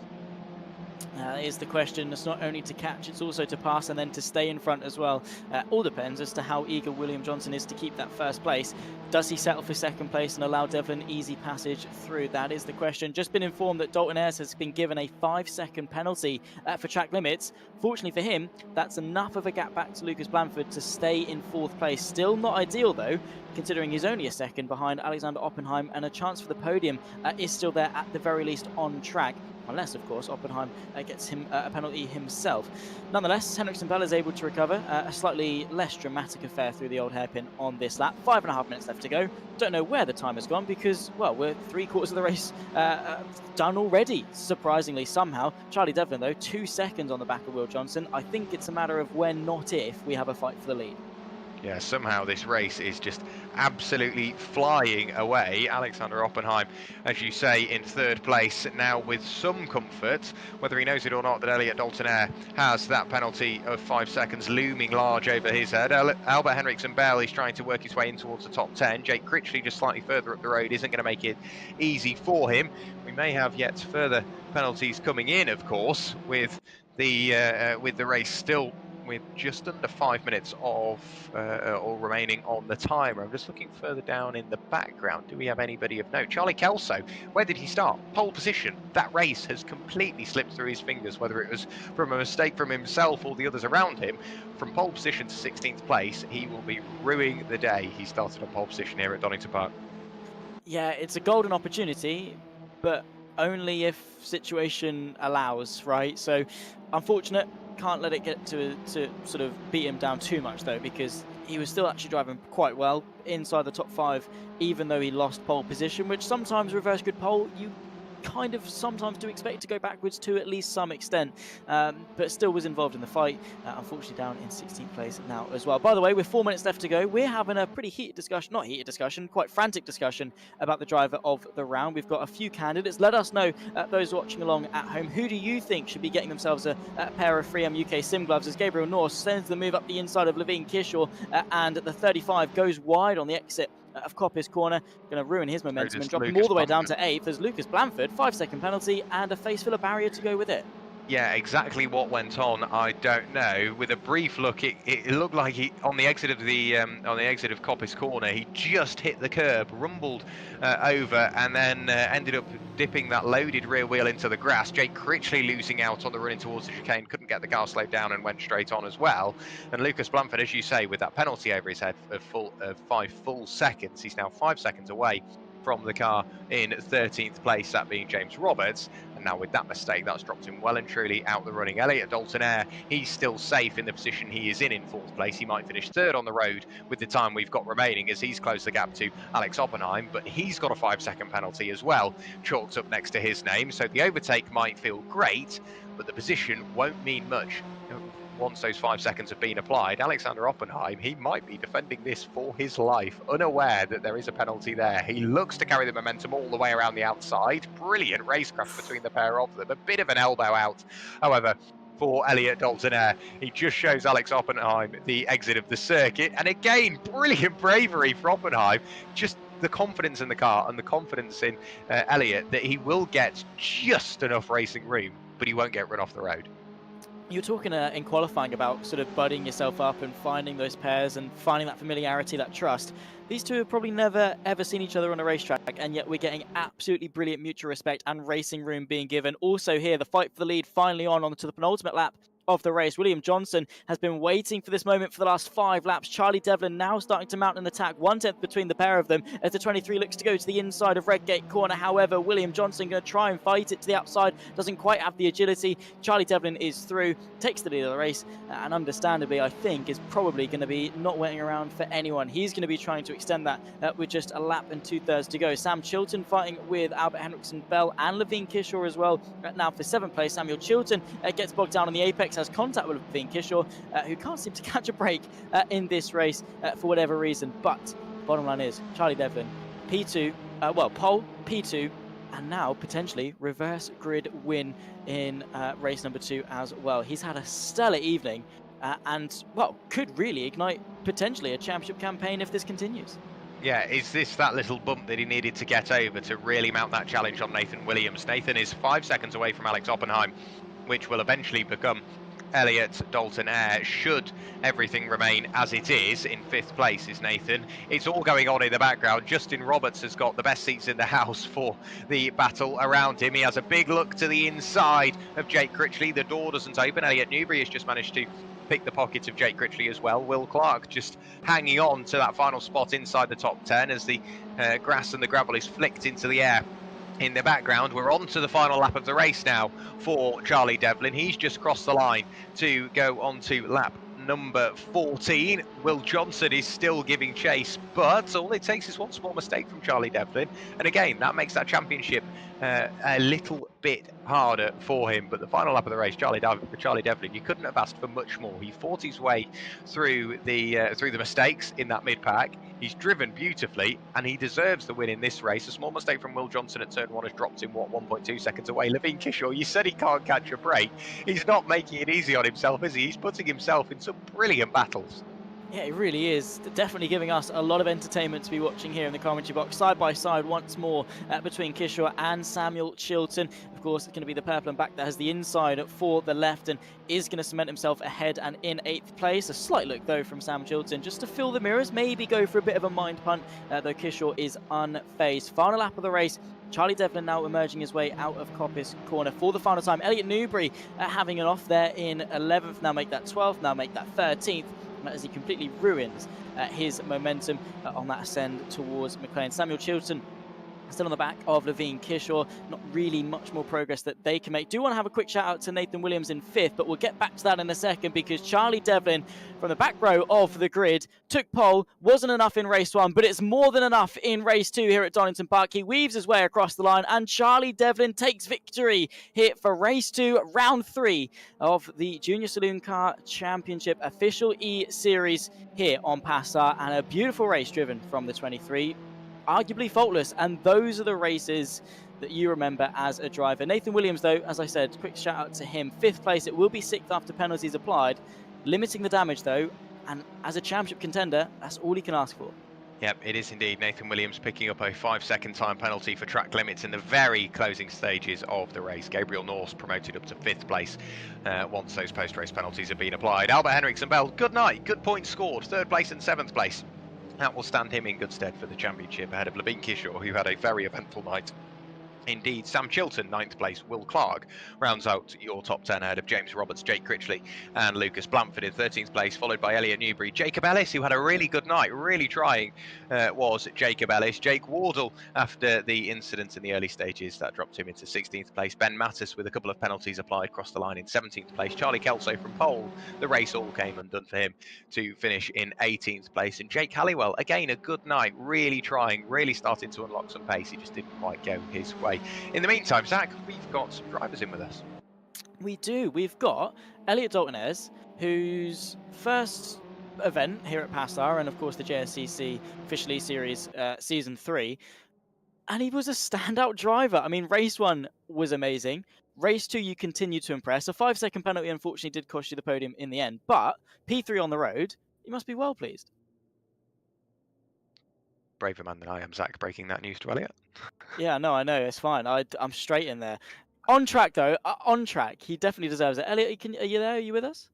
Is the question. It's not only to catch, it's also to pass and then to stay in front as well. All depends as to how eager William Johnson is to keep that first place. Does he settle for second place and allow Devlin easy passage through? That is the question. Just been informed that Dalton Ayres has been given a 5-second penalty for track limits. Fortunately for him, that's enough of a gap back to Lucas Blanford to stay in 4th place. Still not ideal though, considering he's only a second behind Alexander Oppenheim, and a chance for the podium is still there at the very least on track. Unless, of course, Oppenheim gets him a penalty himself. Nonetheless, Henriksen Bell is able to recover. A slightly less dramatic affair through the old hairpin on this lap. 5.5 minutes left to go. Don't know where the time has gone because, well, we're 3/4 of the race done already, surprisingly, somehow. Charlie Devlin, though, 2 seconds on the back of Will Johnson. I think it's a matter of when, not if, we have a fight for the lead. Yeah, somehow this race is just absolutely flying away. Alexander Oppenheim, as you say, in 3rd place now with some comfort, whether he knows it or not, that Elliot Dalton has that penalty of 5 seconds looming large over his head. Albert Henriksen Bell is trying to work his way in towards the top 10. Jake Critchley just slightly further up the road isn't going to make it easy for him. We may have yet further penalties coming in, of course, with the race still with just under 5 minutes of or remaining on the timer. I'm just looking further down in the background. Do we have anybody of note? Charlie Kelso, where did he start? Pole position. That race has completely slipped through his fingers, whether it was from a mistake from himself or the others around him. From pole position to 16th place, he will be ruining the day. He started on pole position here at Donington Park. Yeah, it's a golden opportunity, but only if situation allows, right? So, unfortunate. Can't let it get to sort of beat him down too much though, because he was still actually driving quite well inside the top 5, even though he lost pole position, which sometimes reverse grid pole you kind of sometimes do expect to go backwards to at least some extent, but still was involved in the fight. Unfortunately down in 16th place now as well. By the way, with 4 minutes left to go, we're having a pretty heated discussion, not heated discussion, quite frantic discussion about the driver of the round. We've got a few candidates. Let us know, those watching along at home, who do you think should be getting themselves a pair of 3M UK sim gloves, as Gabriel Norse sends the move up the inside of Levine Kishore, and the 35 goes wide on the exit of Coppice Corner, going to ruin his momentum and drop him all the way down to 8th. There's Lucas Blanford, 5-second penalty and a face filler barrier to go with it. Yeah, exactly what went on, I don't know. With a brief look, it looked like he on the exit of Coppice Corner, he just hit the curb, rumbled over, and then ended up dipping that loaded rear wheel into the grass. Jake Critchley losing out on the running towards the chicane, couldn't get the car slowed down and went straight on as well. And Lucas Blanford, as you say, with that penalty over his head of 5 full seconds, he's now 5 seconds away from the car in 13th place, that being James Roberts. And now with that mistake, that's dropped him well and truly out the running. Elliot Dalton he's still safe in the position he is in 4th place. He might finish 3rd on the road with the time we've got remaining, as he's closed the gap to Alex Oppenheim, but he's got a 5-second penalty as well chalked up next to his name. So the overtake might feel great, but the position won't mean much once those 5 seconds have been applied. Alexander Oppenheim, he might be defending this for his life, unaware that there is a penalty there. He looks to carry the momentum all the way around the outside. Brilliant racecraft between the pair of them. A bit of an elbow out, however, for Elliot Dalton. He just shows Alex Oppenheim the exit of the circuit. And again, brilliant bravery for Oppenheim. Just the confidence in the car and the confidence in Elliot that he will get just enough racing room, but he won't get run off the road. You're talking in qualifying about sort of budding yourself up and finding those pairs and finding that familiarity, that trust. These two have probably never ever seen each other on a racetrack, and yet we're getting absolutely brilliant mutual respect and racing room being given. Also here, the fight for the lead finally on to the penultimate lap of the race. William Johnson has been waiting for this moment for the last 5 laps. Charlie Devlin now starting to mount an attack, 1/10 between the pair of them as the 23 looks to go to the inside of Redgate corner. However, William Johnson going to try and fight it to the outside, doesn't quite have the agility. Charlie Devlin is through, takes the lead of the race, and understandably, I think, is probably going to be not waiting around for anyone. He's going to be trying to extend that with just a lap and 2/3 to go. Sam Chilton fighting with Albert Henriksen Bell and Levine Kishaw as well. Now for 7th place, Samuel Chilton gets bogged down on the apex, has contact with Levine Kishaw, who can't seem to catch a break in this race for whatever reason. But bottom line is, Charlie Devlin, P2, pole, P2, and now potentially reverse grid win in race number 2 as well. He's had a stellar evening and, well, could really ignite potentially a championship campaign if this continues. Yeah, is this that little bump that he needed to get over to really mount that challenge on Nathan Williams? Nathan is 5 seconds away from Alex Oppenheim, which will eventually become Elliott Dalton Eyre should everything remain as it is. In 5th place is Nathan. It's all going on in the background. Justin Roberts has got the best seats in the house for the battle around him. He has a big look to the inside of Jake Critchley. The door doesn't open. Elliot Newbury has just managed to pick the pocket of Jake Critchley as well. Will Clark just hanging on to that final spot inside the top 10 as the grass and the gravel is flicked into the air. In the background, we're on to the final lap of the race now for Charlie Devlin. He's just crossed the line to go on to lap number 14. Will Johnson is still giving chase, but all it takes is one small mistake from Charlie Devlin. And again, that makes that championship a little bit harder for him. But the final lap of the race, Charlie Devlin, you couldn't have asked for much more. He fought his way through the mistakes in that mid-pack. He's driven beautifully, and he deserves the win in this race. A small mistake from Will Johnson at turn 1 has dropped him, 1.2 seconds away. Levine Kishaw, you said he can't catch a break. He's not making it easy on himself, is he? He's putting himself in some brilliant battles. Yeah, it really is. Definitely giving us a lot of entertainment to be watching here in the commentary box. Side by side once more between Kishaw and Samuel Chilton. Of course, it's going to be the purple and black that has the inside for the left and is going to cement himself ahead and in 8th place. A slight look, though, from Sam Chilton just to fill the mirrors, maybe go for a bit of a mind punt, though Kishaw is unfazed. Final lap of the race. Charlie Devlin now emerging his way out of Coppice corner for the final time. Elliot Newbury having an off there in 11th, now make that 12th, now make that 13th. As he completely ruins his momentum on that ascend towards McLean. Samuel Chilton still on the back of Levine Kishaw. Not really much more progress that they can make. Do want to have a quick shout out to Nathan Williams in 5th, but we'll get back to that in a second because Charlie Devlin from the back row of the grid took pole. Wasn't enough in race 1, but it's more than enough in race 2 here at Donington Park. He weaves his way across the line and Charlie Devlin takes victory here for race 2, round 3 of the Junior Saloon Car Championship official E-Series here on PASR, and a beautiful race driven from the 23. Arguably faultless, and those are the races that you remember as a driver. Nathan Williams, though, as I said, quick shout out to him. 5th place, it will be 6th after penalties applied, limiting the damage though, and as a championship contender, that's all he can ask for. Yep, it is indeed. Nathan Williams picking up a 5-second time penalty for track limits in the very closing stages of the race. Gabriel Norse promoted up to 5th place once those post-race penalties have been applied. Albert Henriksen Bell, good night, good points scored, 3rd place and 7th place. That will stand him in good stead for the championship ahead of Levine Kishaw, who had a very eventful night. Indeed, Sam Chilton, 9th place. Will Clark rounds out your top 10 ahead of James Roberts, Jake Critchley and Lucas Blanford in 13th place, followed by Elliot Newbury. Jacob Ellis, who had a really good night, really trying, was Jacob Ellis. Jake Wardle, after the incident in the early stages, that dropped him into 16th place. Ben Mattis, with a couple of penalties applied, crossed the line in 17th place. Charlie Kelso from pole, the race all came undone for him to finish in 18th place. And Jake Halliwell, again, a good night, really trying, really starting to unlock some pace. He just didn't quite go his way. In the meantime, Zach, we've got some drivers in with us. We do. We've got Elliott Dalton Eyre, whose first event here at PASR, and of course the JSCC Official E-Series Season 3, and he was a standout driver. I mean, race 1 was amazing. Race 2, you continue to impress. A 5-second penalty, unfortunately, did cost you the podium in the end, but P3 on the road, you must be well pleased. Braver man than I am, Zach, breaking that news to Elliot. Yeah, no, I know, it's fine. I'm straight in there. On track, though, on track, he definitely deserves it. Elliot, are you there? Are you with us?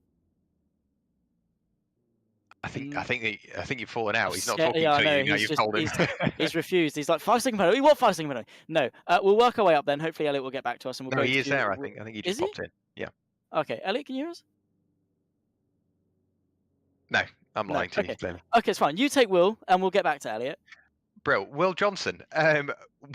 I think you've fallen out. He's not talking yeah, to no, you. Now you've told him. He's refused. He's like, 5-second penalty. What 5-second penalty? No. We'll work our way up then. Hopefully, Elliot will get back to us. And we'll No, go he is to... there. I think he just popped in. Yeah. Okay, Elliot, can you hear us? No, I'm No, lying to okay. you, clearly. Okay, it's fine. You take Will, and we'll get back to Elliot. Brill. Will Johnson,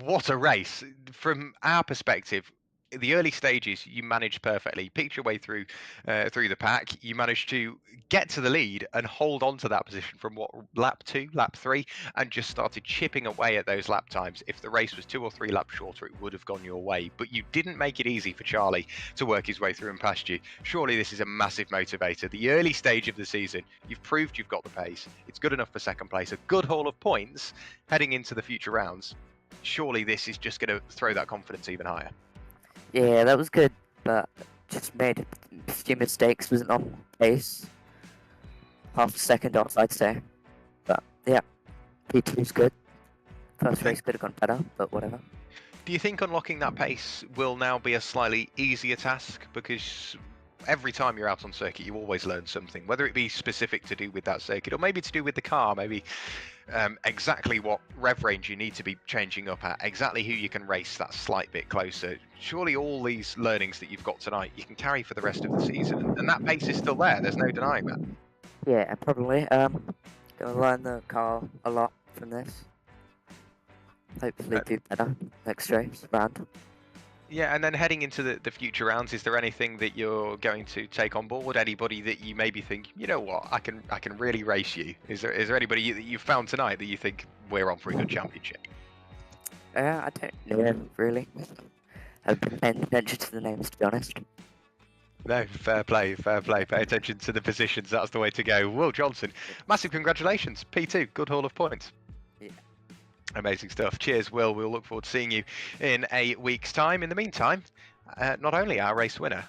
what a race. From our perspective, the early stages you managed perfectly, picked your way through the pack. You managed to get to the lead and hold on to that position from what, lap 2, lap 3, and just started chipping away at those lap times. If the race was 2 or 3 laps shorter, it would have gone your way, but you didn't make it easy for Charlie to work his way through and past you. Surely this is a massive motivator. The early stage of the season, you've proved you've got the pace. It's good enough for second place, a good haul of points heading into the future rounds. Surely this is just going to throw that confidence even higher. Yeah, that was good, but just made a few mistakes. Wasn't on pace. Half a second off, I'd say. But yeah, P2's good. First race could have gone better, but whatever. Do you think unlocking that pace will now be a slightly easier task? Because every time you're out on circuit, you always learn something, whether it be specific to do with that circuit or maybe to do with the car, maybe exactly what rev range you need to be changing up at, exactly who you can race that slight bit closer. Surely all these learnings that you've got tonight, you can carry for the rest of the season, and that pace is still there. There's no denying that. Yeah, probably. Gonna learn the car a lot from this. Hopefully do better next race round. Yeah, and then heading into the future rounds, is there anything that you're going to take on board? Anybody that you maybe think, you know what, I can really race you? Is there anybody that you've found tonight that you think we're on for a good championship? I don't know, really. I've been paying attention to the names, to be honest. No, fair play. Pay attention to the positions. That's the way to go. Will Johnson, massive congratulations. P2, good haul of points. Yeah. Amazing stuff. Cheers, Will. We'll look forward to seeing you in a week's time. In the meantime, not only our race winner,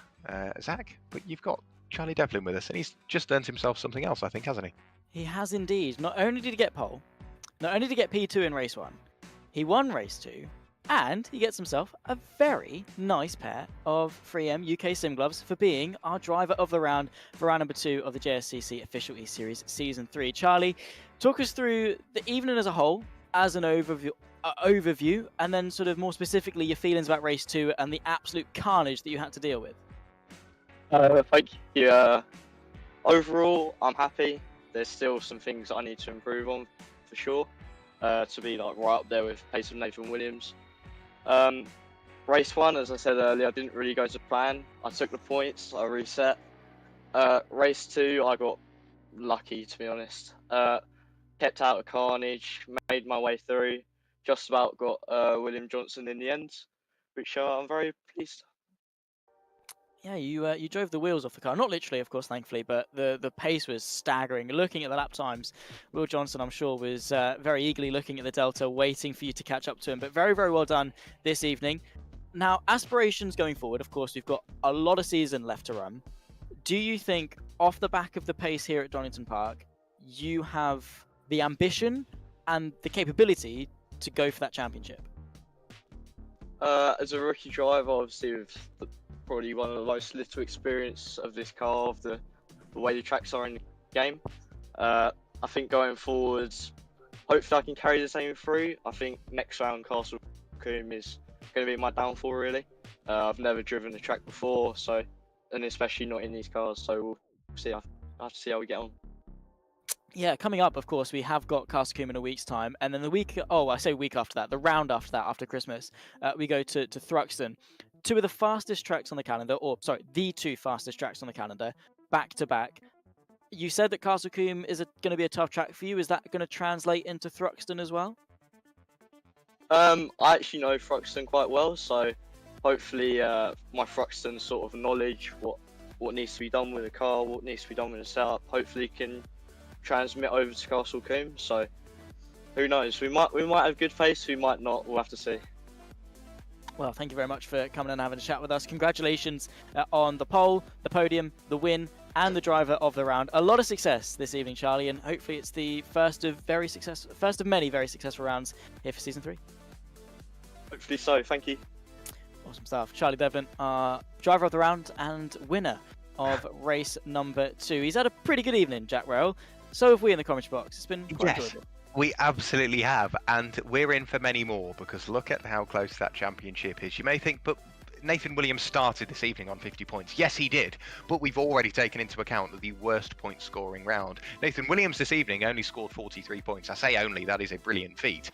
Zach, but you've got Charlie Devlin with us, and he's just earned himself something else, I think, hasn't he? He has indeed. Not only did he get pole, not only did he get P2 in race 1, he won race 2, and he gets himself a very nice pair of 3M UK Sim Gloves for being our driver of the round for round number 2 of the JSCC Official eSeries Season 3. Charlie, talk us through the evening as a whole, as an overview, and then sort of more specifically your feelings about race 2 and the absolute carnage that you had to deal with. Thank you. Overall, I'm happy. There's still some things I need to improve on, for sure, to be like right up there with pace of Nathan Williams. Race 1, as I said earlier, I didn't really go to plan. I took the points, I reset. Race 2, I got lucky, to be honest. Kept out of carnage, made my way through, just about got William Johnson in the end, which I'm very pleased. Yeah, you drove the wheels off the car. Not literally, of course, thankfully, but the pace was staggering. Looking at the lap times, Will Johnson, I'm sure, was very eagerly looking at the Delta, waiting for you to catch up to him. But very, very well done this evening. Now, aspirations going forward, of course, we've got a lot of season left to run. Do you think, off the back of the pace here at Donington Park, you have the ambition and the capability to go for that championship? As a rookie driver, obviously with probably one of the most little experience of this car, of the way the tracks are in the game, I think going forwards, hopefully I can carry the same through. I think next round Castle Combe is going to be my downfall, really. I've never driven the track before, so, and especially not in these cars, so we'll see. I have to see how we get on. Yeah, coming up, of course, we have got Castle Combe in a week's time, and then the week, I say week after that, the round after that, after Christmas, we go to Thruxton. Two of the fastest tracks on the calendar, or sorry, the 2 fastest tracks on the calendar, back to back. You said that Castle Combe is going to be a tough track for you. Is that going to translate into Thruxton as well? I actually know Thruxton quite well, so hopefully my Thruxton sort of knowledge, what needs to be done with the car, what needs to be done with the setup, hopefully can transmit over to Castle Combe. So who knows? We might have good pace, we might not. We'll have to see. Well, thank you very much for coming and having a chat with us. Congratulations on the pole, the podium, the win, and the driver of the round. A lot of success this evening, Charlie, and hopefully it's the first of many very successful rounds here for season 3. Hopefully so. Thank you. Awesome stuff. Charlie Devlin, driver of the round and winner of race number 2. He's had a pretty good evening, Jack Rowe. So have we in the commentary box. It's been quite enjoyable. We absolutely have, and we're in for many more, because look at how close that championship is. You may think, but Nathan Williams started this evening on 50 points. Yes, he did, but we've already taken into account the worst point scoring round. Nathan Williams this evening only scored 43 points. I say only, that is a brilliant feat,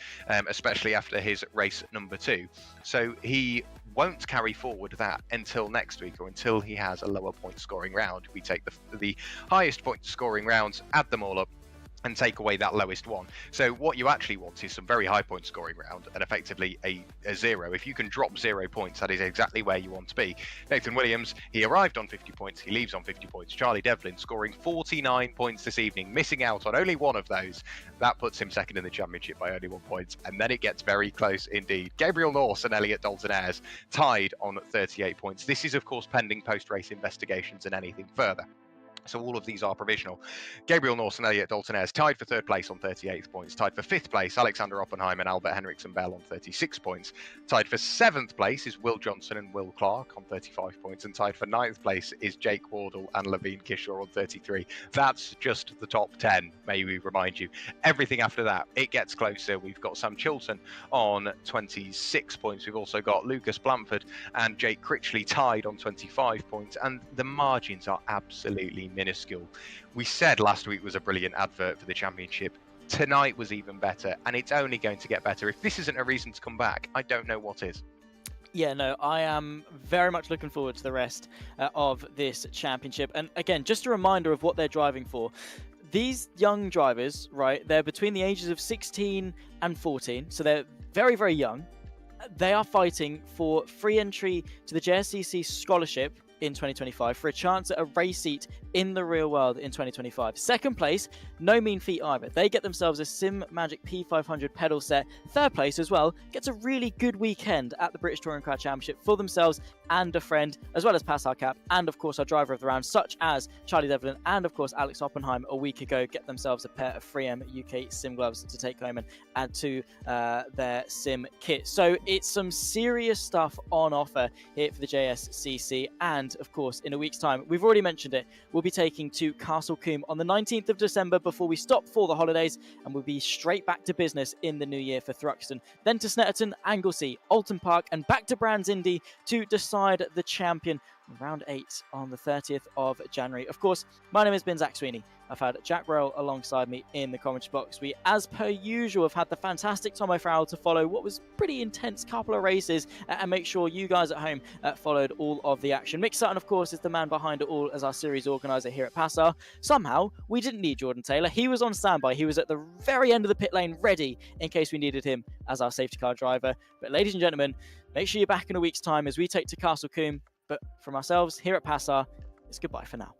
especially after his race number 2. So he won't carry forward that until next week, or until he has a lower point scoring round. We take the highest point scoring rounds, add them all up, and take away that lowest one. So what you actually want is some very high point scoring round and effectively a 0. If you can drop 0 points, that is exactly where you want to be. Nathan Williams, he arrived on 50 points, he leaves on 50 points. Charlie Devlin scoring 49 points this evening, missing out on only one of those. That puts him second in the championship by only 1 point, and then it gets very close indeed. Gabriel Norse and Elliot Dalton-Ayres tied on 38 points. This is of course pending post-race investigations and anything further. So all of these are provisional. Gabriel Norse and Elliot Dalton-Ayres tied for 3rd place on 38 points. Tied for 5th place, Alexander Oppenheim and Albert Henriksen-Bell on 36 points. Tied for 7th place is Will Johnson and Will Clark on 35 points. And tied for 9th place is Jake Wardle and Levine Kishore on 33. That's just the top 10, may we remind you. Everything after that, it gets closer. We've got Sam Chilton on 26 points. We've also got Lucas Blanford and Jake Critchley tied on 25 points. And the margins are absolutely minuscule. We said last week was a brilliant advert for the championship. Tonight was even better, and it's only going to get better. If this isn't a reason to come back, I don't know what is. Yeah, no, I am very much looking forward to the rest of this championship. And again, just a reminder of what they're driving for. These young drivers, right, they're between the ages of 16 and 14, so they're very, very young. They are fighting for free entry to the JSCC scholarship in 2025 for a chance at a race seat in the real world in 2025. Second place, no mean feat either. They get themselves a Sim Magic P500 pedal set. Third place as well gets a really good weekend at the British Touring Car Championship for themselves and a friend, as well as PASR Cap and of course our driver of the round, such as Charlie Devlin and of course Alex Oppenheim a week ago, get themselves a pair of 3M UK sim gloves to take home and add to their sim kit. So it's some serious stuff on offer here for the JSCC. And of course, in a week's time, we've already mentioned it, we'll be taking to Castle Combe on the 19th of December before we stop for the holidays, and we'll be straight back to business in the new year for Thruxton. Then to Snetterton, Anglesey, Alton Park, and back to Brands Indy to decide the champion. Round 8 on the 30th of January. Of course, my name has been Zach Sweeney. I've had Jack Burrell alongside me in the commentary box. We, as per usual, have had the fantastic Tom O'Farrell to follow what was pretty intense couple of races and make sure you guys at home followed all of the action. Mick Sutton, of course, is the man behind it all as our series organizer here at PASR. Somehow, we didn't need Jordan Taylor. He was on standby. He was at the very end of the pit lane ready in case we needed him as our safety car driver. But ladies and gentlemen, make sure you're back in a week's time as we take to Castle Combe. But from ourselves here at PASR, it's goodbye for now.